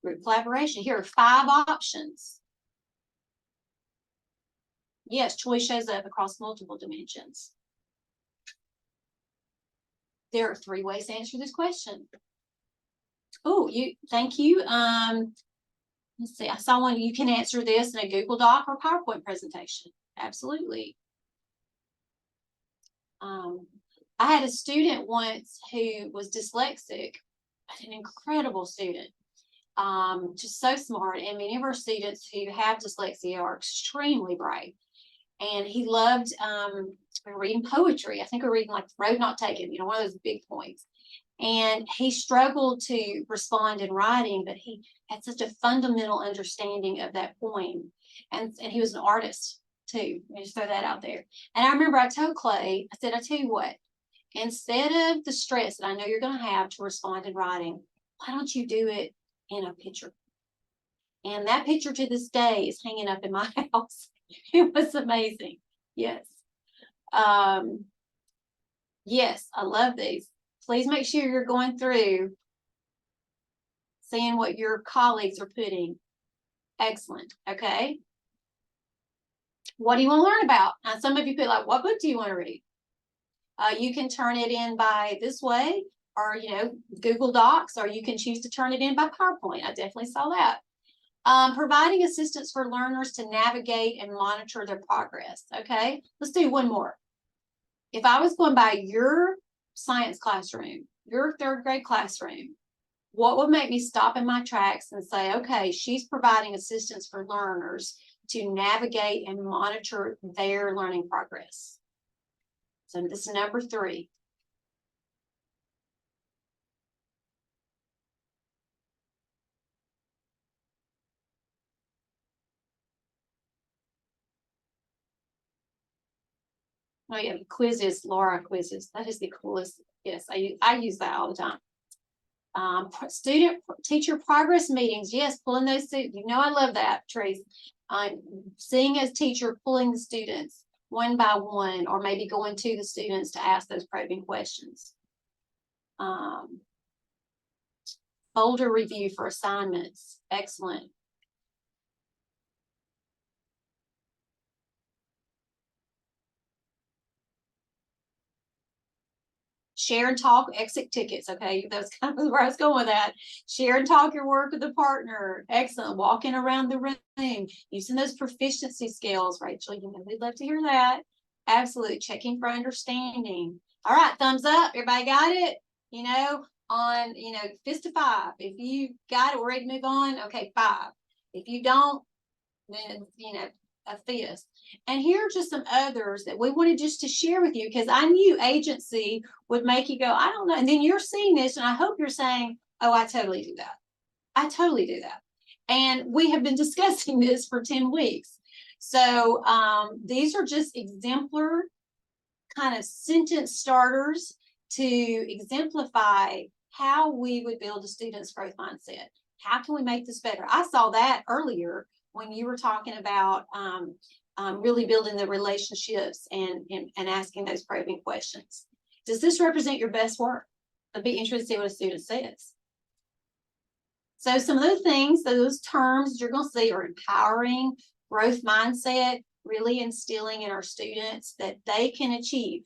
Group collaboration. Here are 5 options. Yes, choice shows up across multiple dimensions. There are 3 ways to answer this question. Oh, thank you. Let's see, I saw one. You can answer this in a Google Doc or PowerPoint presentation. Absolutely. I had a student once who was dyslexic, an incredible student, just so smart. And many of our students who have dyslexia are extremely bright. And he loved reading poetry. I think we're reading like Road Not Taken, you know, one of those big points. And he struggled to respond in writing, but he had such a fundamental understanding of that poem. And he was an artist too. Let me just throw that out there. And I remember I told Clay, I said, I tell you what, instead of the stress that I know you're going to have to respond in writing, why don't you do it in a picture? And that picture to this day is hanging up in my house. It was amazing. Yes. Yes, I love these. Please make sure you're going through, seeing what your colleagues are putting. Excellent. Okay. What do you want to learn about? Now, some of you put like, what book do you want to read? You can turn it in by this way, or, you know, Google Docs, or you can choose to turn it in by PowerPoint. I definitely saw that. Providing assistance for learners to navigate and monitor their progress. Okay, let's do one more. If I was going by your science classroom, your 3rd grade classroom, what would make me stop in my tracks and say, okay, she's providing assistance for learners to navigate and monitor their learning progress? So this is number 3. Oh yeah, quizzes, Laura quizzes. That is the coolest. Yes, I use that all the time. Student teacher progress meetings. Yes, pulling those students. You know, I love that, Trace. Seeing as teacher pulling the students one by one, or maybe going to the students to ask those probing questions. Folder review for assignments. Excellent. Share and talk, exit tickets. Okay, that's kind of where I was going with that. Share and talk your work with a partner. Excellent. Walking around the room, using those proficiency skills, Rachel. You know, we'd love to hear that. Absolutely. Checking for understanding. All right, thumbs up. Everybody got it? You know, on, fist to 5. If you got it, we're ready to move on. Okay, 5. If you don't, then, a fist. And here are just some others that we wanted just to share with you, because I knew agency would make you go, I don't know. And then you're seeing this, and I hope you're saying, oh, I totally do that. I totally do that. And we have been discussing this for 10 weeks. So these are just exemplar kind of sentence starters to exemplify how we would build a student's growth mindset. How can we make this better? I saw that earlier when you were talking about really building the relationships and asking those probing questions. Does this represent your best work? I'd be interested to see what a student says. So some of those things, those terms you're going to see are empowering, growth mindset, really instilling in our students that they can achieve.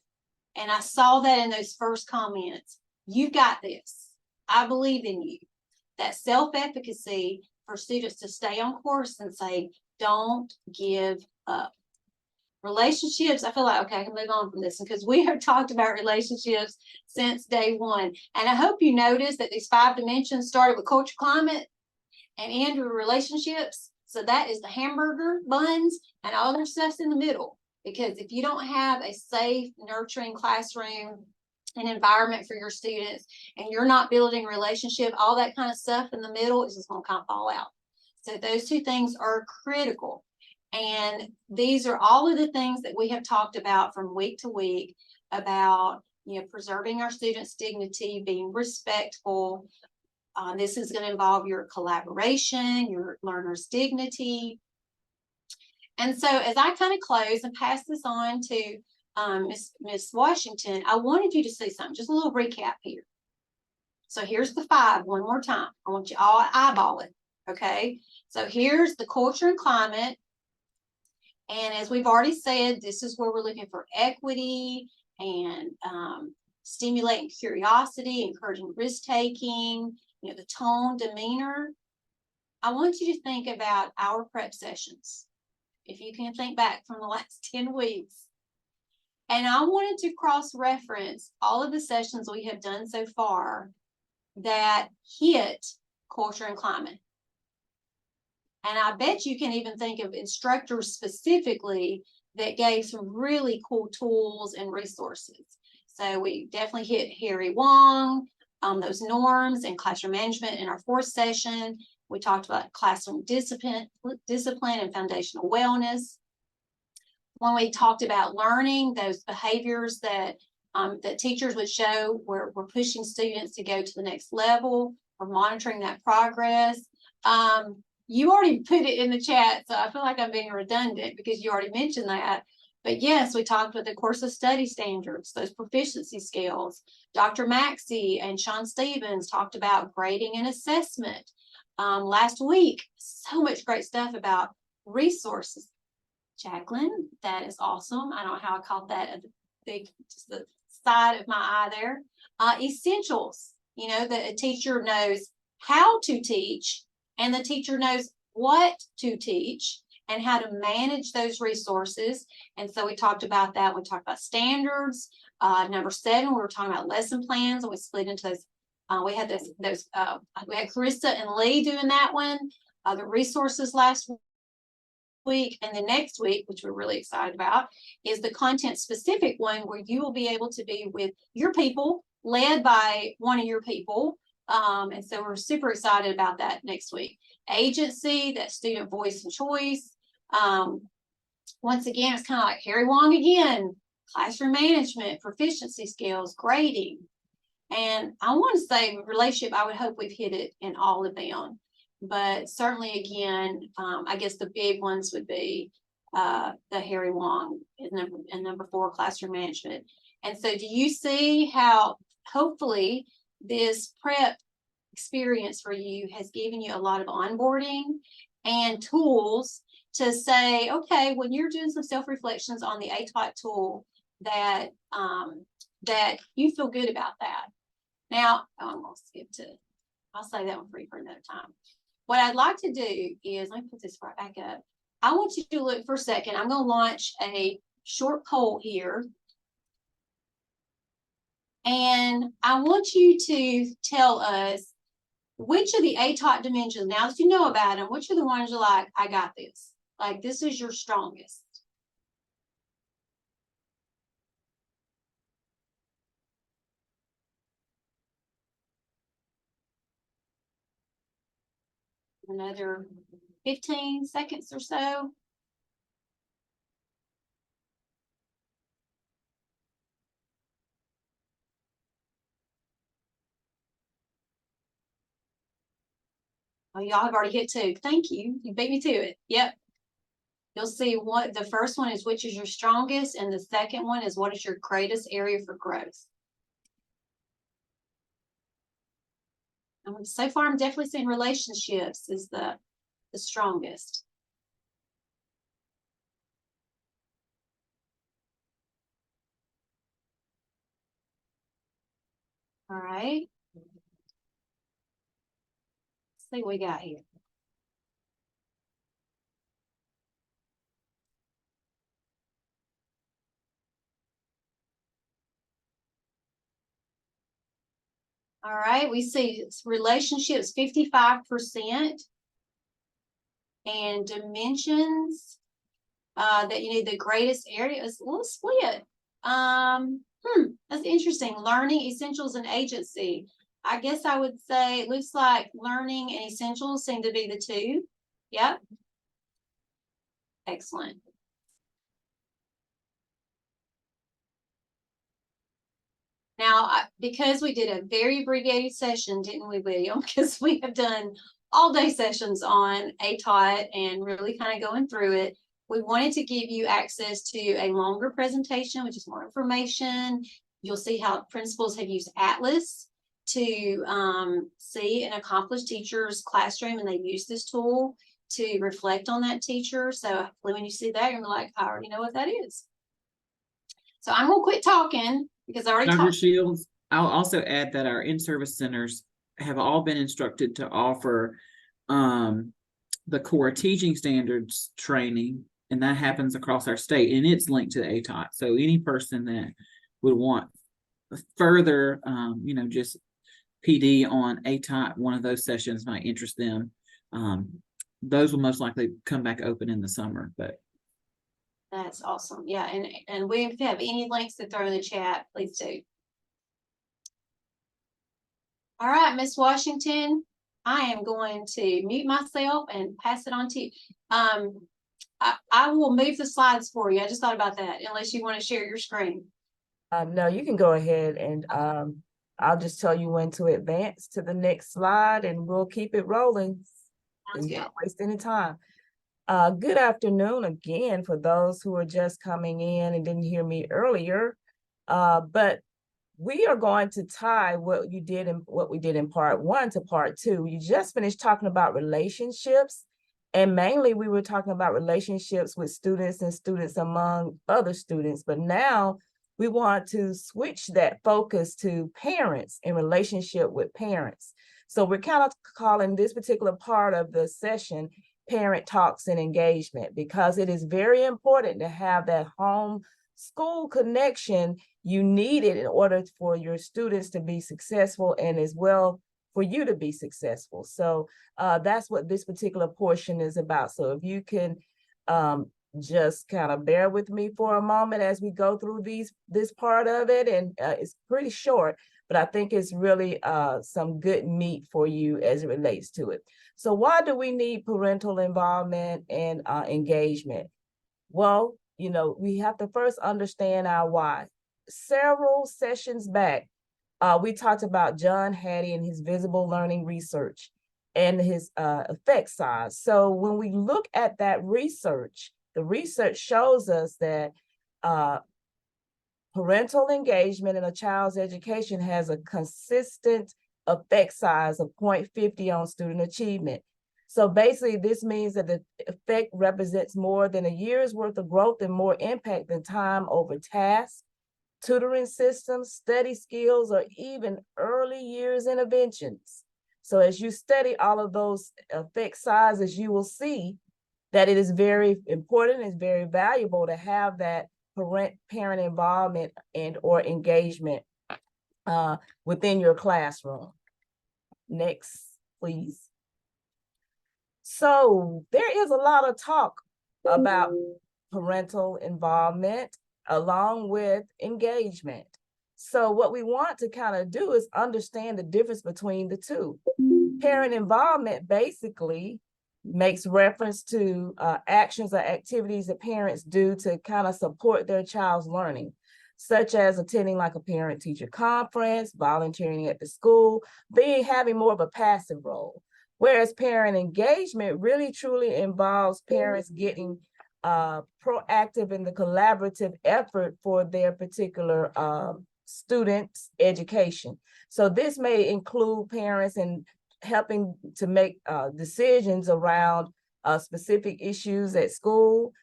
And I saw that in those first comments. You've got this. I believe in you. That self-efficacy for students to stay on course and say, don't give up. Relationships, I feel like, okay, I can move on from this because we have talked about relationships since day one. And I hope you notice that these 5 dimensions started with culture, climate, and ended with relationships. So that is the hamburger buns, and all their stuff's in the middle. Because if you don't have a safe, nurturing classroom and environment for your students, and you're not building relationship, all that kind of stuff in the middle is just going to kind of fall out. So those 2 things are critical. And these are all of the things that we have talked about from week to week about, preserving our students' dignity, being respectful. This is going to involve your collaboration, your learner's dignity. And so as I kind of close and pass this on to Miss Washington, I wanted you to see something, just a little recap here. So here's the 5 one more time. I want you all to eyeball it, okay? So here's the culture and climate. And as we've already said, this is where we're looking for equity and stimulating curiosity, encouraging risk-taking, the tone, demeanor. I want you to think about our prep sessions. If you can think back from the last 10 weeks. And I wanted to cross-reference all of the sessions we have done so far that hit culture and climate. And I bet you can even think of instructors specifically that gave some really cool tools and resources. So we definitely hit Harry Wong, those norms and classroom management in our 4th session. We talked about classroom discipline and foundational wellness. When we talked about learning, those behaviors that that teachers would show, we're pushing students to go to the next level. We're monitoring that progress. You already put it in the chat, so I feel like I'm being redundant because you already mentioned that. But yes, we talked about the course of study standards, those proficiency scales. Dr. Maxey and Sean Stevens talked about grading and assessment. Last week, so much great stuff about resources. Jacqueline, that is awesome. I don't know how I caught that at the big, just the side of my eye there. Essentials, that a teacher knows how to teach, and the teacher knows what to teach and how to manage those resources. And so we talked about that. We talked about standards. Number 7, we were talking about lesson plans, and we split into those. We had we had Carissa and Lee doing that one. The resources last week, and the next week, which we're really excited about, is the content specific one where you will be able to be with your people, led by one of your people. And so we're super excited about that next week. Agency, that student voice and choice. Once again, it's kind of like Harry Wong again, classroom management, proficiency skills, grading. And I want to say relationship, I would hope we've hit it in all of them. But certainly, again, I guess the big ones would be the Harry Wong and number 4, classroom management. And so do you see how hopefully this prep experience for you has given you a lot of onboarding and tools to say, okay, when you're doing some self-reflections on the ATOT tool, that you feel good about that. Now, I'm going to skip to, I'll say that one for you for another time. What I'd like to do is, let me put this right back up. I want you to look for a second. I'm going to launch a short poll here. And I want you to tell us which of the ATOT dimensions, now that you know about them, which are the ones you're like, I got this. Like, this is your strongest. Another 15 seconds or so. Oh, y'all have already hit 2. Thank you. You beat me to it. Yep. You'll see what the first one is, which is your strongest, and the second one is what is your greatest area for growth. So far, I'm definitely seeing relationships is the strongest. All right. Let's see what we got here. All right, we see relationships 55%, and dimensions that you need the greatest area is a little split. That's interesting. Learning, essentials, and agency. I guess I would say it looks like learning and essentials seem to be the 2. Yep. Excellent. Now, because we did a very abbreviated session, didn't we, William? Because we have done all day sessions on ATOT and really kind of going through it. We wanted to give you access to a longer presentation, which is more information. You'll see how principals have used Atlas to see an accomplished teacher's classroom, and they use this tool to reflect on that teacher. So when you see that, you're like, I already know what that is. So I'm gonna quit talking because I already Dr. talked. Shields, I'll also add that our in-service centers have all been instructed to offer the core teaching standards training, and that happens across our state, and it's linked to the ATOT. So any person that would want further, just PD on ATOT, one of those sessions might interest them. Those will most likely come back open in the summer, but. That's awesome. Yeah, and we, if you have any links to throw in the chat, please do. All right, Miss Washington, I am going to mute myself and pass it on to you. I will move the slides for you. I just thought about that, unless you want to share your screen. No, you can go ahead and I'll just tell you when to advance to the next slide and we'll keep it rolling. Sounds good. Not waste any time. Good afternoon again for those who are just coming in and didn't hear me earlier. But we are going to tie what we did in part 1 to part 2. You just finished talking about relationships, and mainly we were talking about relationships with students and students among other students. But now we want to switch that focus to parents and relationship with parents. So we're kind of calling this particular part of the session Parent Talks and Engagement, because it is very important to have that home school connection you need it in order for your students to be successful and as well for you to be successful. So that's what this particular portion is about. So if you can just kind of bear with me for a moment as we go through this part of it, and it's pretty short, but I think it's really some good meat for you as it relates to it. So why do we need parental involvement and engagement? Well, we have to first understand our why. Several sessions back, we talked about John Hattie and his visible learning research and his effect size. So when we look at that research, the research shows us that parental engagement in a child's education has a consistent effect size of 0.50 on student achievement. So basically, this means that the effect represents more than a year's worth of growth and more impact than time over tasks, tutoring systems, study skills, or even early years interventions. So as you study all of those effect sizes, you will see that it is very important, it's very valuable to have that parent involvement and or engagement within your classroom. Next, please. So there is a lot of talk about parental involvement along with engagement. So what we want to kind of do is understand the difference between the two. Parent involvement basically makes reference to actions or activities that parents do to kind of support their child's learning, such as attending like a parent-teacher conference, volunteering at the school, having more of a passive role. Whereas parent engagement really truly involves parents getting proactive in the collaborative effort for their particular students' education. So this may include parents in helping to make decisions around specific issues at school,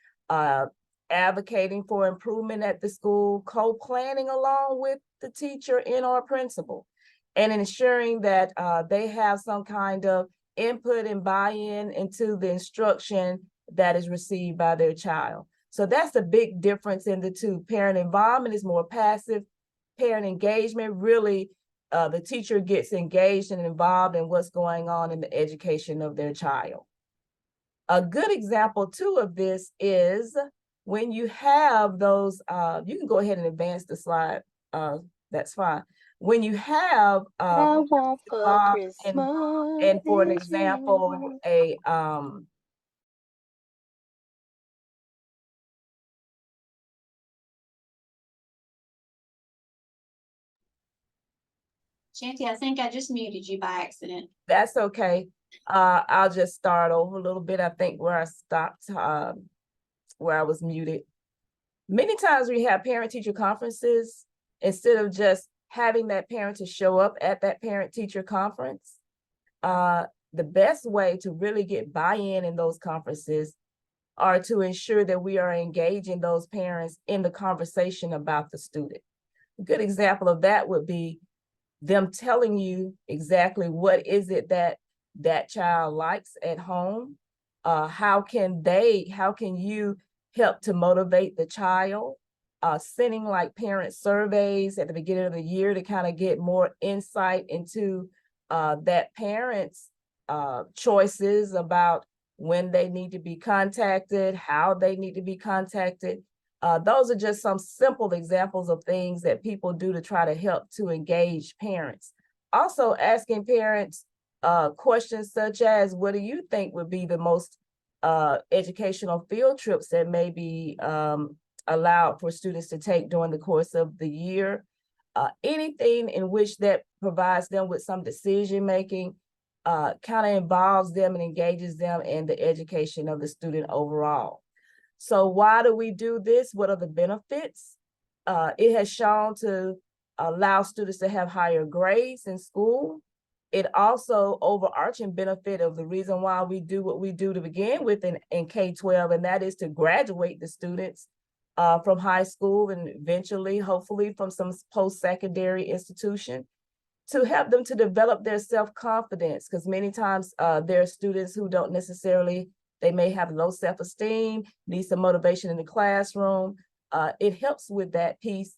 advocating for improvement at the school, co-planning along with the teacher and or principal, and ensuring that they have some kind of input and buy-in into the instruction that is received by their child. So that's the big difference in the two. Parent involvement is more passive. Parent engagement, really, the teacher gets engaged and involved in what's going on in the education of their child. A good example too of this is when you have those, you can go ahead and advance the slide, that's fine. When you have I want for and for an example, a Shanti, I think I just muted you by accident. that's okay. I'll just start over a little bit. I think where I stopped, where I was muted. Many times we have parent-teacher conferences, instead of just having that parent to show up at that parent-teacher conference, the best way to really get buy-in in those conferences are to ensure that we are engaging those parents in the conversation about the student. A good example of that would be them telling you exactly what is it that that child likes at home. How can you help to motivate the child? Sending like parent surveys at the beginning of the year to kind of get more insight into that parent's choices about when they need to be contacted, how they need to be contacted. Those are just some simple examples of things that people do to try to help to engage parents. Also asking parents questions such as, what do you think would be the most educational field trips that may be allowed for students to take during the course of the year? Anything in which that provides them with some decision-making, kind of involves them and engages them in the education of the student overall. So why do we do this? What are the benefits? It has shown to allow students to have higher grades in school. It also overarching benefit of the reason why we do what we do to begin with in K-12, and that is to graduate the students from high school and eventually, hopefully, from some post-secondary institution, to help them to develop their self-confidence, because many times there are students who don't necessarily, they may have low self-esteem, need some motivation in the classroom. It helps with that piece.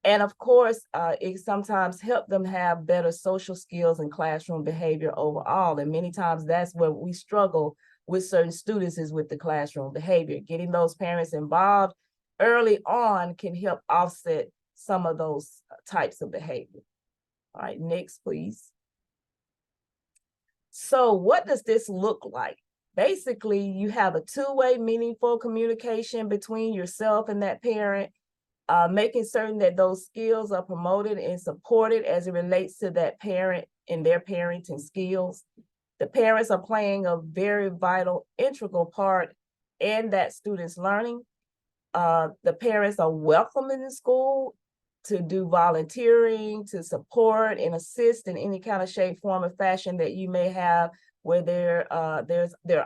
And of course, it sometimes helps them have better social skills and classroom behavior overall. And many times that's where we struggle with certain students, is with the classroom behavior. Getting those parents involved early on can help offset some of those types of behavior. All right, next, please. So what does this look like? Basically, you have a two-way meaningful communication between yourself and that parent, making certain that those skills are promoted and supported as it relates to that parent and their parenting skills. The parents are playing a very vital, integral part in that student's learning. The parents are welcome in the school to do volunteering, to support and assist in any kind of shape, form, or fashion that you may have where there are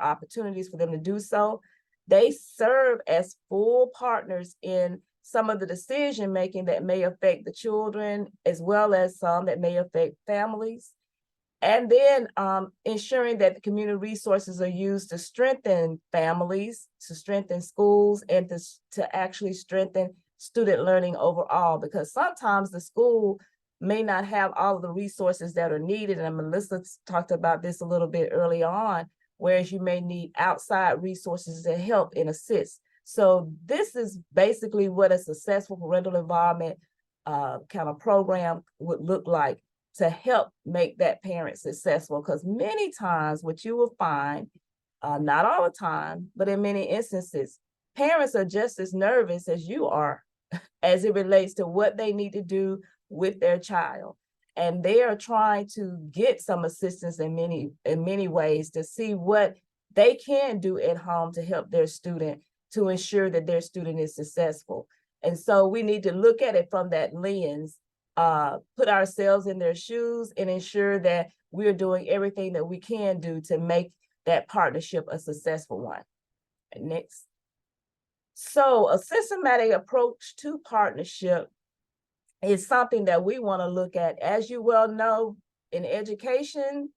opportunities for them to do so. They serve as full partners in some of the decision-making that may affect the children, as well as some that may affect families. And then ensuring that the community resources are used to strengthen families, to strengthen schools, and to actually strengthen student learning overall, because sometimes the school may not have all of the resources that are needed. And Melissa talked about this a little bit early on, whereas you may need outside resources to help and assist. So this is basically what a successful parental involvement kind of program would look like to help make that parent successful. Because many times what you will find, not all the time, but in many instances, parents are just as nervous as you are as it relates to what they need to do with their child. And they are trying to get some assistance in many ways to see what they can do at home to help their student, to ensure that their student is successful. And so we need to look at it from that lens, put ourselves in their shoes, and ensure that we're doing everything that we can do to make that partnership a successful one. Next. So a systematic approach to partnership is something that we want to look at. As you well know, in education,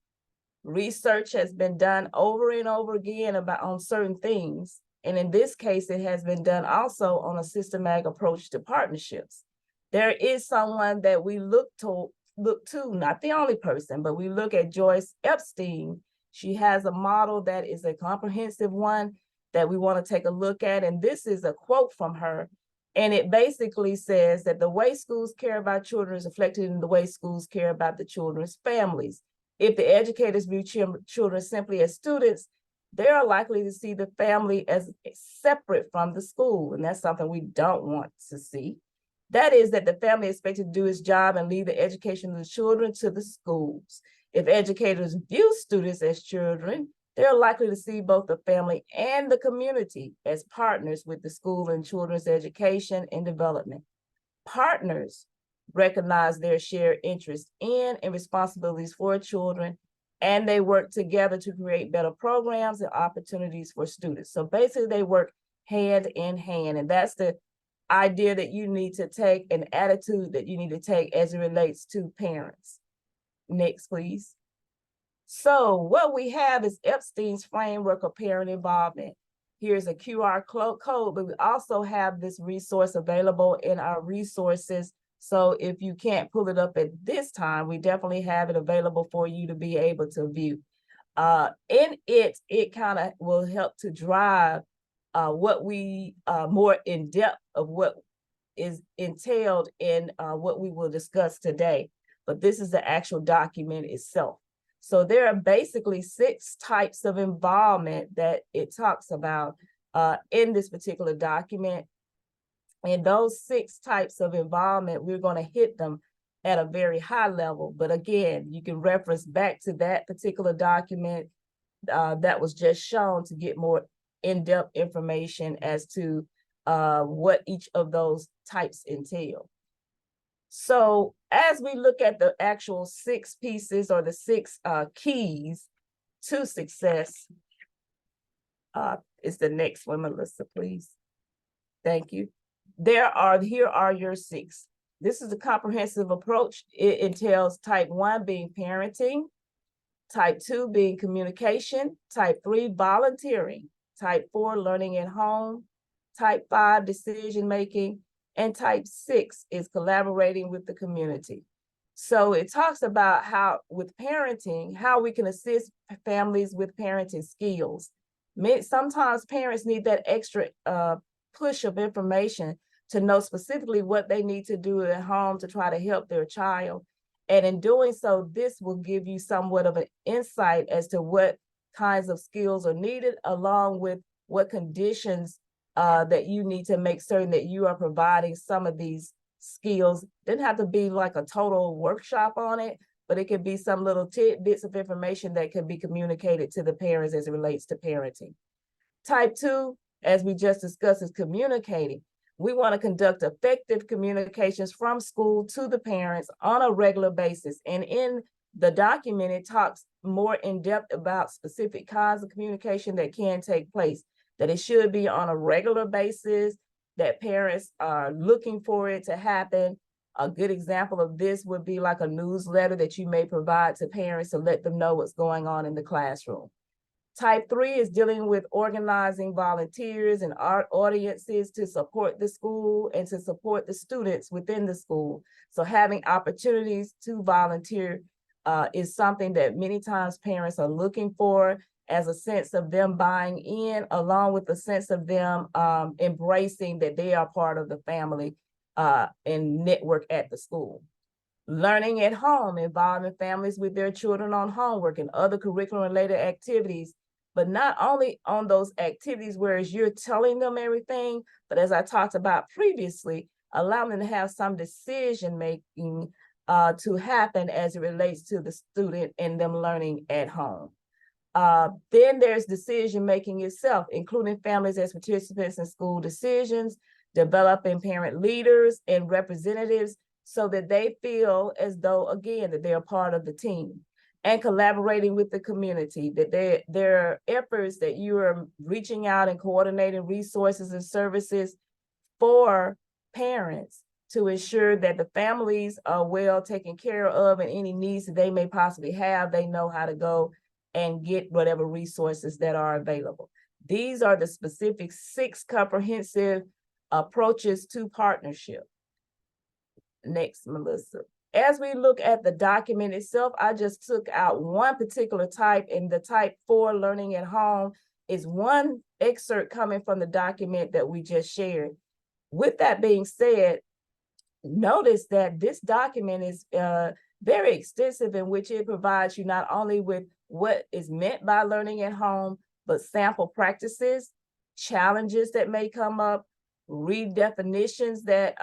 research has been done over and over again on certain things. And in this case, it has been done also on a systematic approach to partnerships. There is someone that we look to, not the only person, but we look at Joyce Epstein. She has a model that is a comprehensive one that we want to take a look at. And this is a quote from her. And it basically says that the way schools care about children is reflected in the way schools care about the children's families. If the educators view children simply as students, they are likely to see the family as separate from the school. And that's something we don't want to see. That is that the family is expected to do its job and leave the education of the children to the schools. If educators view students as children, they're likely to see both the family and the community as partners with the school in children's education and development. Partners recognize their shared interest in and responsibilities for children, and they work together to create better programs and opportunities for students. So basically they work hand in hand, and that's the idea that you need to take, an attitude that you need to take as it relates to parents. Next, please. So what we have is Epstein's framework of parent involvement. Here's a QR code, but we also have this resource available in our resources. So if you can't pull it up at this time, we definitely have it available for you to be able to view. In it kind of will help to drive what we more in depth of what is entailed in what we will discuss today. But this is the actual document itself. So there are basically 6 types of involvement that it talks about in this particular document. And those 6 types of involvement, we're going to hit them at a very high level. But again, you can reference back to that particular document that was just shown to get more in-depth information as to what each of those types entail. So as we look at the actual 6 pieces or the 6 keys to success, is the next one, Melissa, please. Thank you. Here are your 6. This is a comprehensive approach. It entails type 1 being parenting, type 2 being communication, type 3 volunteering, type 4 learning at home, type 5 decision-making, and type 6 is collaborating with the community. So it talks about how, with parenting, how we can assist families with parenting skills. Sometimes parents need that extra push of information to know specifically what they need to do at home to try to help their child. And in doing so, this will give you somewhat of an insight as to what kinds of skills are needed, along with what conditions that you need to make certain that you are providing some of these skills. Doesn't have to be like a total workshop on it, but it could be some little tidbits of information that can be communicated to the parents as it relates to parenting. Type 2, as we just discussed, is communicating. We want to conduct effective communications from school to the parents on a regular basis. And in the document, it talks more in depth about specific kinds of communication that can take place, that it should be on a regular basis, that parents are looking for it to happen. A good example of this would be like a newsletter that you may provide to parents to let them know what's going on in the classroom. Type 3 is dealing with organizing volunteers and art audiences to support the school and to support the students within the school. So having opportunities to volunteer is something that many times parents are looking for, as a sense of them buying in, along with the sense of them embracing that they are part of the family and network at the school. Learning at home, involving families with their children on homework and other curriculum-related activities, but not only on those activities, whereas you're telling them everything, but as I talked about previously, allowing them to have some decision-making to happen as it relates to the student and them learning at home. Then there's decision-making itself, including families as participants in school decisions, developing parent leaders and representatives so that they feel as though, again, that they're part of the team, and collaborating with the community, that there are efforts that you are reaching out and coordinating resources and services for parents to ensure that the families are well taken care of, and any needs that they may possibly have, they know how to go and get whatever resources that are available. These are the specific 6 comprehensive approaches to partnership. Next, Melissa. As we look at the document itself, I just took out one particular type, and the type 4, learning at home, is one excerpt coming from the document that we just shared. With that being said, notice that this document is very extensive, in which it provides you not only with what is meant by learning at home, but sample practices, challenges that may come up, redefinitions that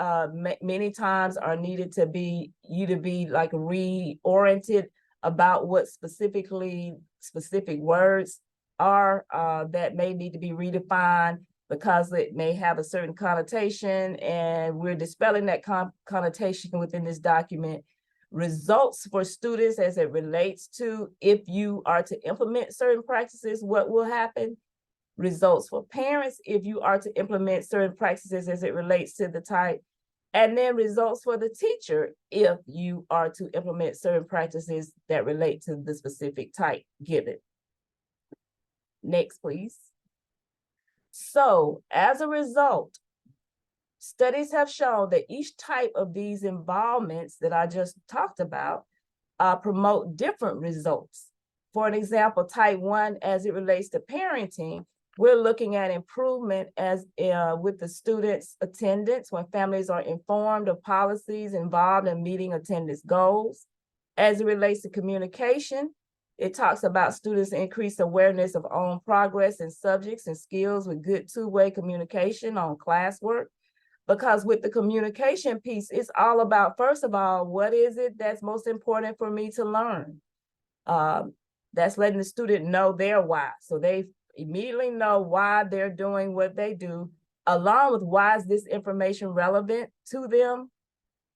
many times are needed to be like reoriented about what specific words are that may need to be redefined because it may have a certain connotation, and we're dispelling that connotation within this document. Results for students as it relates to if you are to implement certain practices, what will happen? Results for parents if you are to implement certain practices as it relates to the type, and then results for the teacher if you are to implement certain practices that relate to the specific type given. Next, please. So as a result, studies have shown that each type of these involvements that I just talked about promote different results. For an example, type 1, as it relates to parenting, we're looking at improvement as with the students' attendance when families are informed of policies involved in meeting attendance goals. As it relates to communication, it talks about students' increased awareness of own progress in subjects and skills with good two-way communication on classwork. Because with the communication piece, it's all about, first of all, what is it that's most important for me to learn? That's letting the student know their why. So they immediately know why they're doing what they do, along with why is this information relevant to them,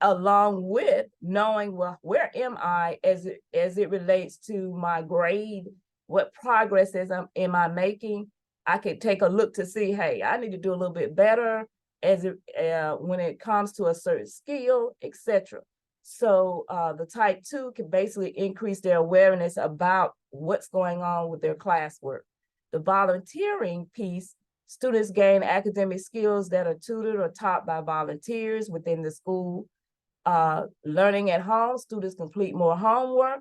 along with knowing, well, where am I as it relates to my grade? What progress am I making? I could take a look to see, hey, I need to do a little bit better when it comes to a certain skill, etc. So the type 2 can basically increase their awareness about what's going on with their classwork. The volunteering piece, students gain academic skills that are tutored or taught by volunteers within the school. Learning at home, students complete more homework.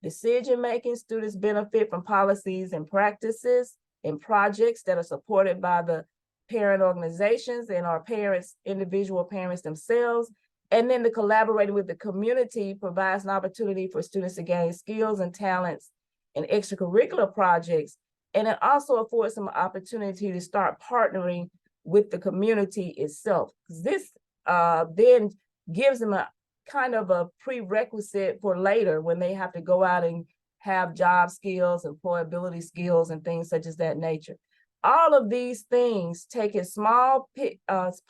Decision-making, students benefit from policies and practices and projects that are supported by the parent organizations and our parents, individual parents themselves. And then the collaborating with the community provides an opportunity for students to gain skills and talents in extracurricular projects. And it also affords some opportunity to start partnering with the community itself. This then gives them a kind of a prerequisite for later when they have to go out and have job skills, employability skills, and things such as that nature. All of these things, taking small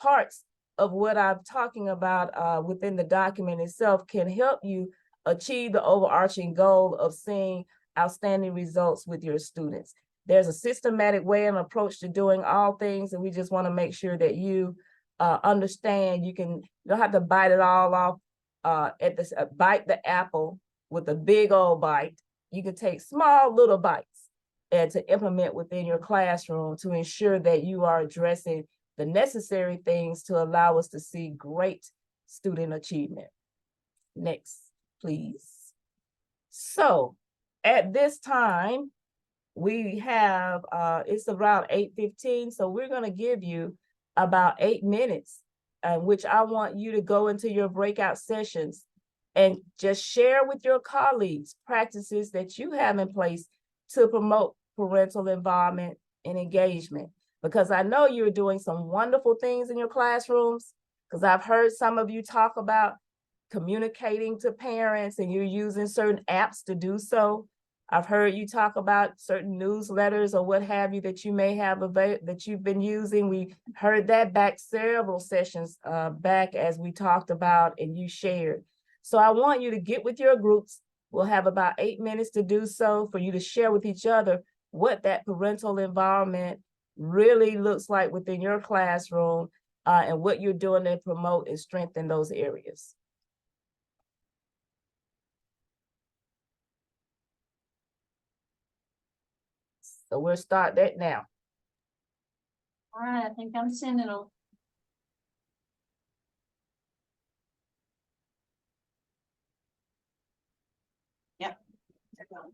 parts of what I'm talking about within the document itself, can help you achieve the overarching goal of seeing outstanding results with your students. There's a systematic way and approach to doing all things, and we just want to make sure that you understand you don't have to bite it all off bite the apple with a big old bite. You can take small little bites and to implement within your classroom to ensure that you are addressing the necessary things to allow us to see great student achievement. Next, please. So at this time, we have, it's around 8:15, so we're gonna give you about 8 minutes, which I want you to go into your breakout sessions and just share with your colleagues practices that you have in place to promote parental involvement and engagement. Because I know you're doing some wonderful things in your classrooms, because I've heard some of you talk about communicating to parents and you're using certain apps to do so. I've heard you talk about certain newsletters or what have you that you may have that you've been using. We heard that back several sessions back as we talked about and you shared. So I want you to get with your groups. We'll have about 8 minutes to do so for you to share with each other what that parental involvement really looks like within your classroom and what you're doing to promote and strengthen those areas. So we'll start that now. All right, I think I'm sending them. Yep. They're gone.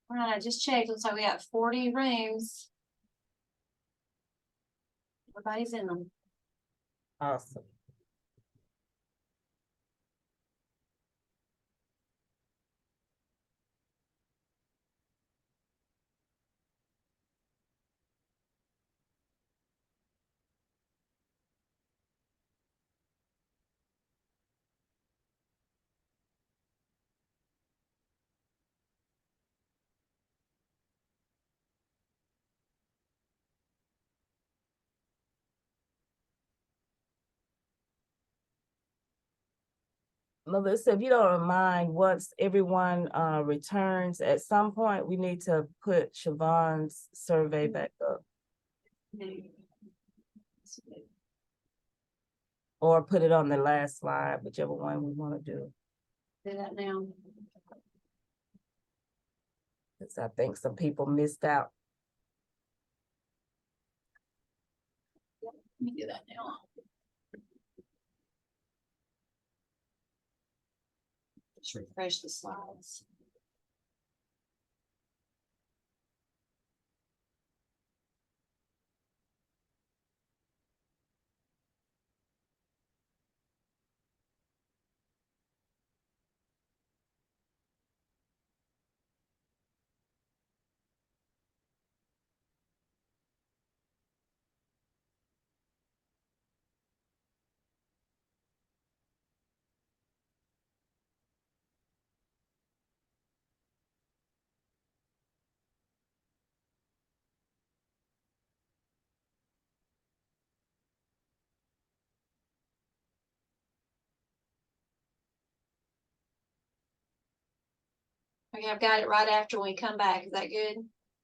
All right, I just checked. Looks like we got 40 rooms. Everybody's in them. Awesome. Melissa, if you don't mind, once everyone returns at some point, we need to put Siobhan's survey back up or put it on the last slide, whichever one we want to do. Do that now. Because I think some people missed out. Let me do that now. Just refresh the slides. Okay, I've got it right after we come back. Is that good?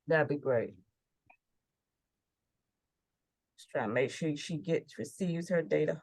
That'd be great. Just trying to make sure she receives her data.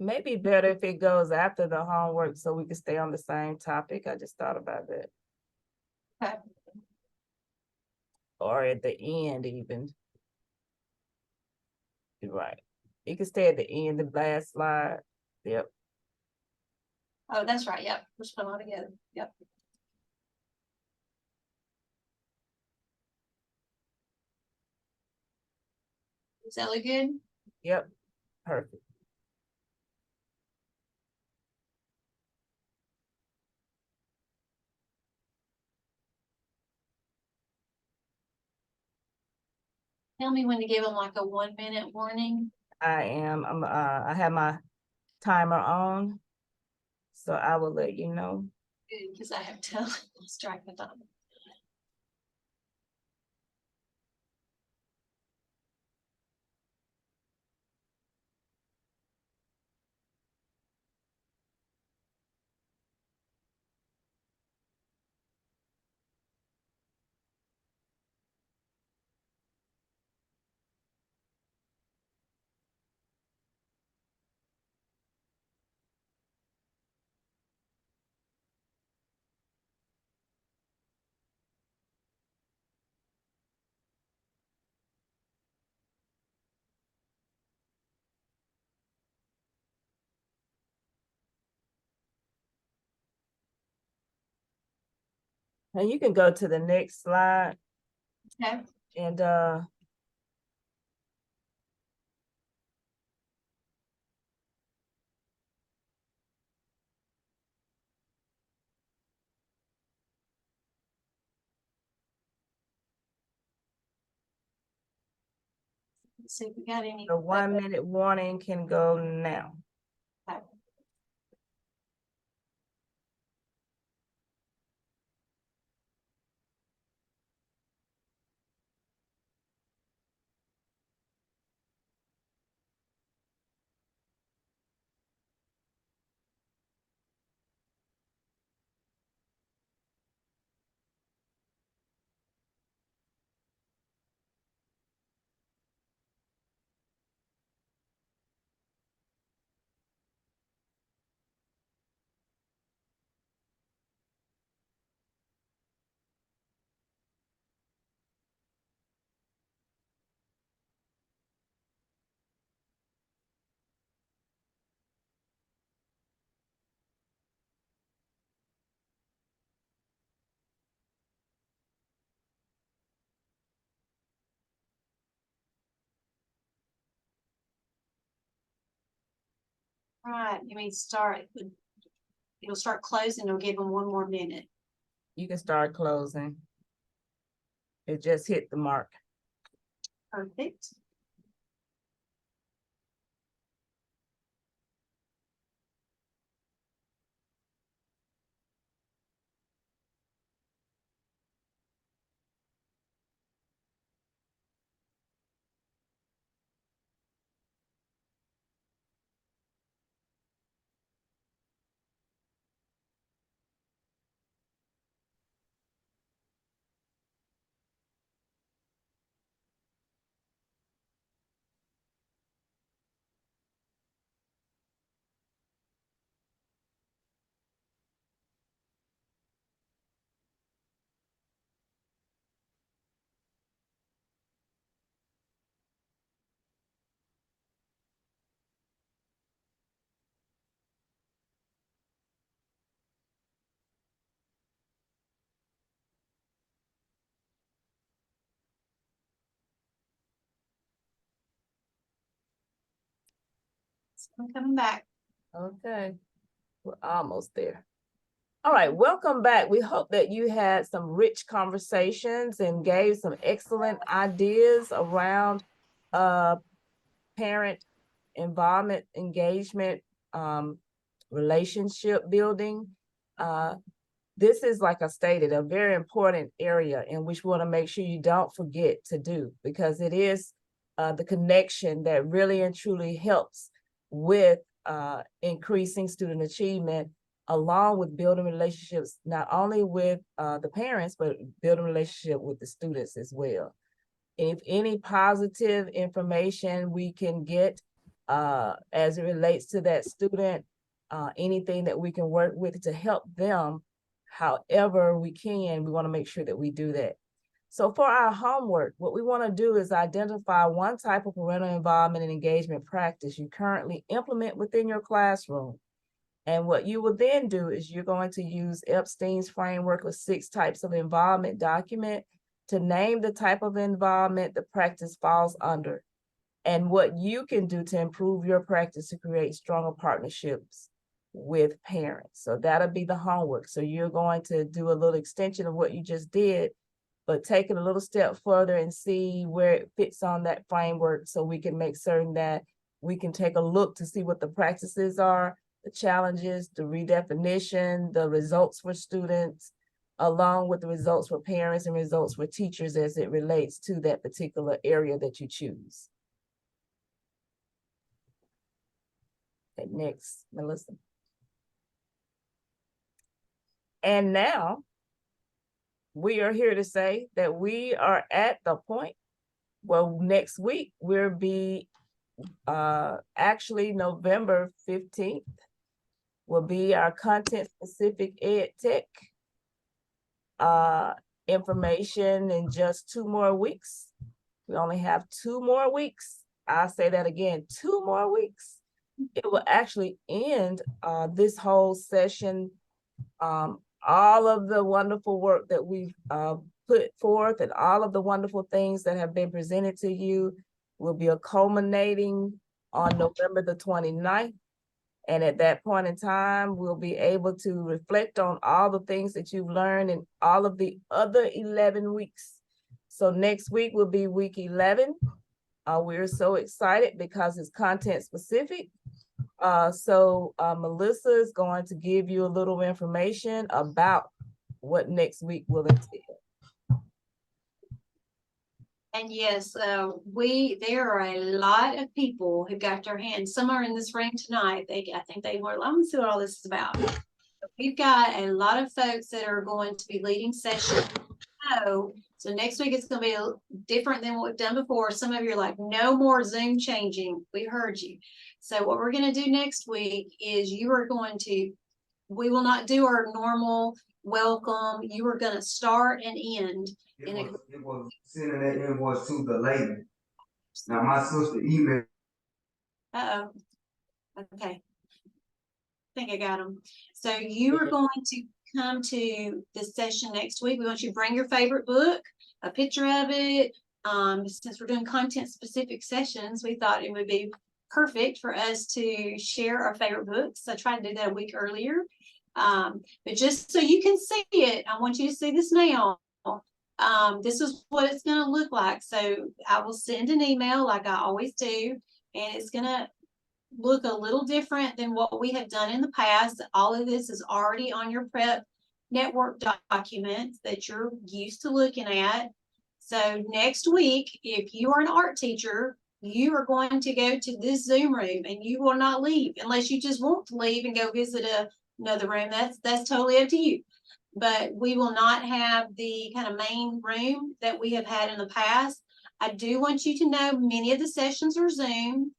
Maybe better if it goes after the homework so we can stay on the same topic. I just thought about that. Okay. Or at the end even. You're right. You can stay at the end, the last slide. Yep. Oh, that's right. Yep. Let's put them all together. Yep. Does that look good? Yep. Perfect. Tell me when to give them like a 1-minute warning. I have my timer on. So I will let you know. Good, because I have to lose track of time. And you can go to the next slide Okay. and Let's see if we got any. the 1-minute warning can go now. Okay. All right, you may start. It'll start closing. It'll give them 1 more minute. You can start closing. It just hit the mark. Perfect. I'm coming back. Okay, we're almost there. All right, welcome back. We hope that you had some rich conversations and gave some excellent ideas around parent involvement, engagement, relationship building. This is, like I stated, a very important area in which we want to make sure you don't forget to do, because it is the connection that really and truly helps with increasing student achievement, along with building relationships, not only with the parents, but building relationship with the students as well. If any positive information we can get as it relates to that student, anything that we can work with to help them, however we can, we want to make sure that we do that. So for our homework, what we want to do is identify one type of parental involvement and engagement practice you currently implement within your classroom. And what you will then do is you're going to use Epstein's framework of 6 types of involvement document to name the type of involvement the practice falls under, and what you can do to improve your practice to create stronger partnerships with parents. So that'll be the homework. So you're going to do a little extension of what you just did, but take it a little step further and see where it fits on that framework, so we can make certain that we can take a look to see what the practices are, the challenges, the redefinition, the results for students, along with the results for parents and results for teachers as it relates to that particular area that you choose. Okay, next, Melissa. And now we are here to say that we are at the point where next week we'll be actually November 15th will be our content specific ed tech information in just 2 more weeks. We only have 2 more weeks. I'll say that again, 2 more weeks. It will actually end this whole session. All of the wonderful work that we've put forth and all of the wonderful things that have been presented to you will be culminating on November the 29th. And at that point in time, we'll be able to reflect on all the things that you've learned in all of the other 11 weeks. So next week will be week 11. We're so excited because it's content specific. So Melissa is going to give you a little information about what next week will entail. And yes, there are a lot of people who got their hands. Some are in this room tonight. I think they were, let me see what all this is about. But we've got a lot of folks that are going to be leading sessions. So next week it's going to be different than what we've done before. Some of you are like, no more Zoom changing. We heard you. So what we're going to do next week is we will not do our normal welcome. You are going to start and end. It was sending that invoice to the lady. Now my sister emailed. Uh-oh. Okay. I think I got them. So you are going to come to the session next week. We want you to bring your favorite book, a picture of it. Since we're doing content specific sessions, we thought it would be perfect for us to share our favorite books. I tried to do that a week earlier. But just so you can see it, I want you to see this now. This is what it's going to look like. So I will send an email like I always do, and it's going to look a little different than what we have done in the past. All of this is already on your prep network documents that you're used to looking at. So next week, if you are an art teacher, you are going to go to this Zoom room and you will not leave unless you just want to leave and go visit another room. That's totally up to you. But we will not have the kind of main room that we have had in the past. I do want you to know many of the sessions are Zoom.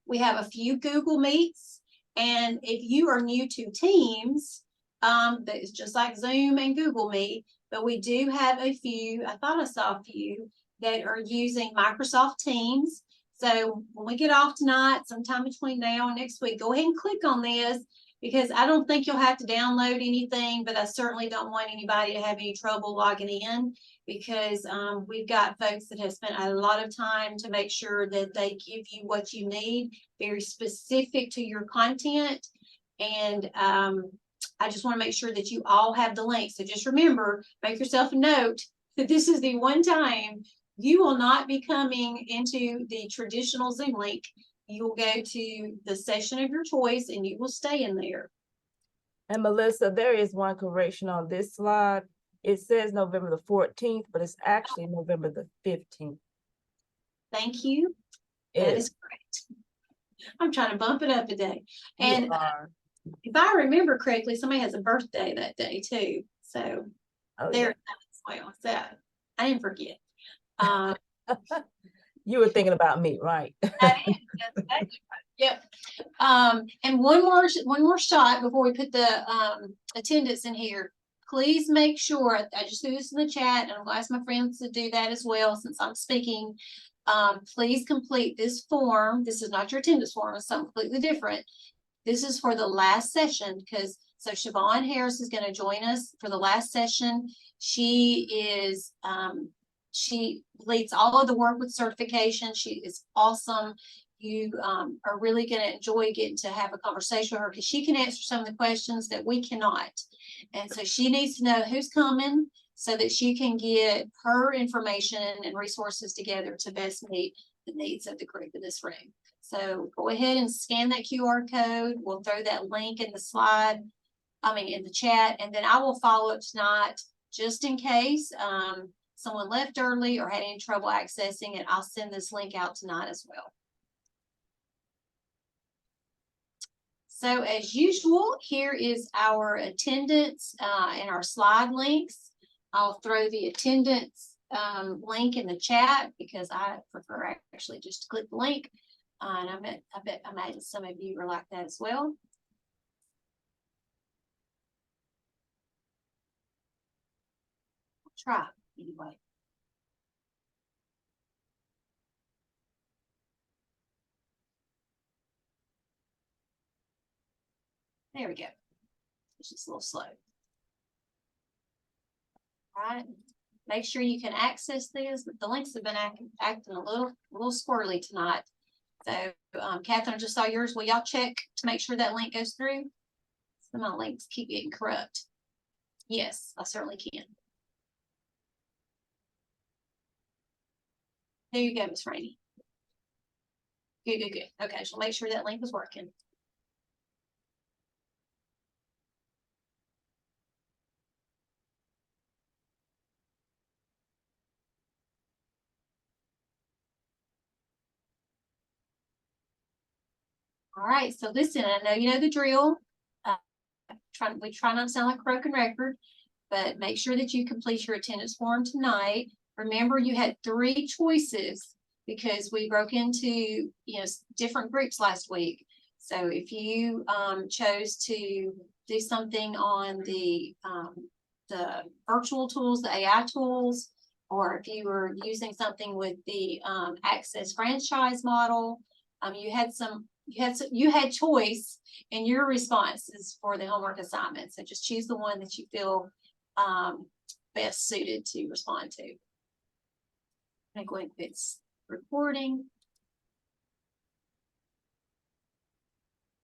We have a few Google Meets, and if you are new to Teams, it's just like Zoom and Google Meet, but we do have a few, I thought I saw a few that are using Microsoft Teams. So when we get off tonight, sometime between now and next week, go ahead and click on this, because I don't think you'll have to download anything, but I certainly don't want anybody to have any trouble logging in, because we've got folks that have spent a lot of time to make sure that they give you what you need, very specific to your content. And I just want to make sure that you all have the link. So just remember, make yourself a note that this is the one time you will not be coming into the traditional Zoom link. You will go to the session of your choice and you will stay in there. And Melissa, there is one correction on this slide. It says November the 14th, but it's actually November the 15th. Thank you. That is correct. I'm trying to bump it up a day. And if I remember correctly, somebody has a birthday that day too. So there as well. So I didn't forget. You were thinking about me, right? That is, that's exactly right. Yep. And one more shot before we put the attendance in here. Please make sure, I just threw this in the chat, and I'm gonna ask my friends to do that as well since I'm speaking. Please complete this form. This is not your attendance form, it's something completely different. This is for the last session, because so Siobhan Harris is gonna join us for the last session. She leads all of the work with certification. She is awesome. You are really going to enjoy getting to have a conversation with her because she can answer some of the questions that we cannot. And so she needs to know who's coming so that she can get her information and resources together to best meet the needs of the group in this room. So go ahead and scan that QR code. We'll throw that link in the slide, in the chat, and then I will follow up tonight just in case someone left early or had any trouble accessing it. I'll send this link out tonight as well. So as usual, here is our attendance and our slide links. I'll throw the attendance link in the chat because I prefer actually just to click the link. And I imagine some of you are like that as well. I'll try anyway. There we go. It's just a little slow. All right. Make sure you can access this. The links have been acting a little squirrely tonight. So, Catherine, I just saw yours. Will y'all check to make sure that link goes through? Some of my links keep getting corrupt. Yes, I certainly can. There you go, Miss Rainey. Good. Okay, so make sure that link is working. All right, so listen, I know you know the drill. We try not to sound like a broken record, but make sure that you complete your attendance form tonight. Remember, you had 3 choices because we broke into different groups last week. So if you chose to do something on the virtual tools, the AI tools, or if you were using something with the Access franchise model, you had choice in your responses for the homework assignment. So just choose the one that you feel best suited to respond to. I'm going to go ahead and quit recording.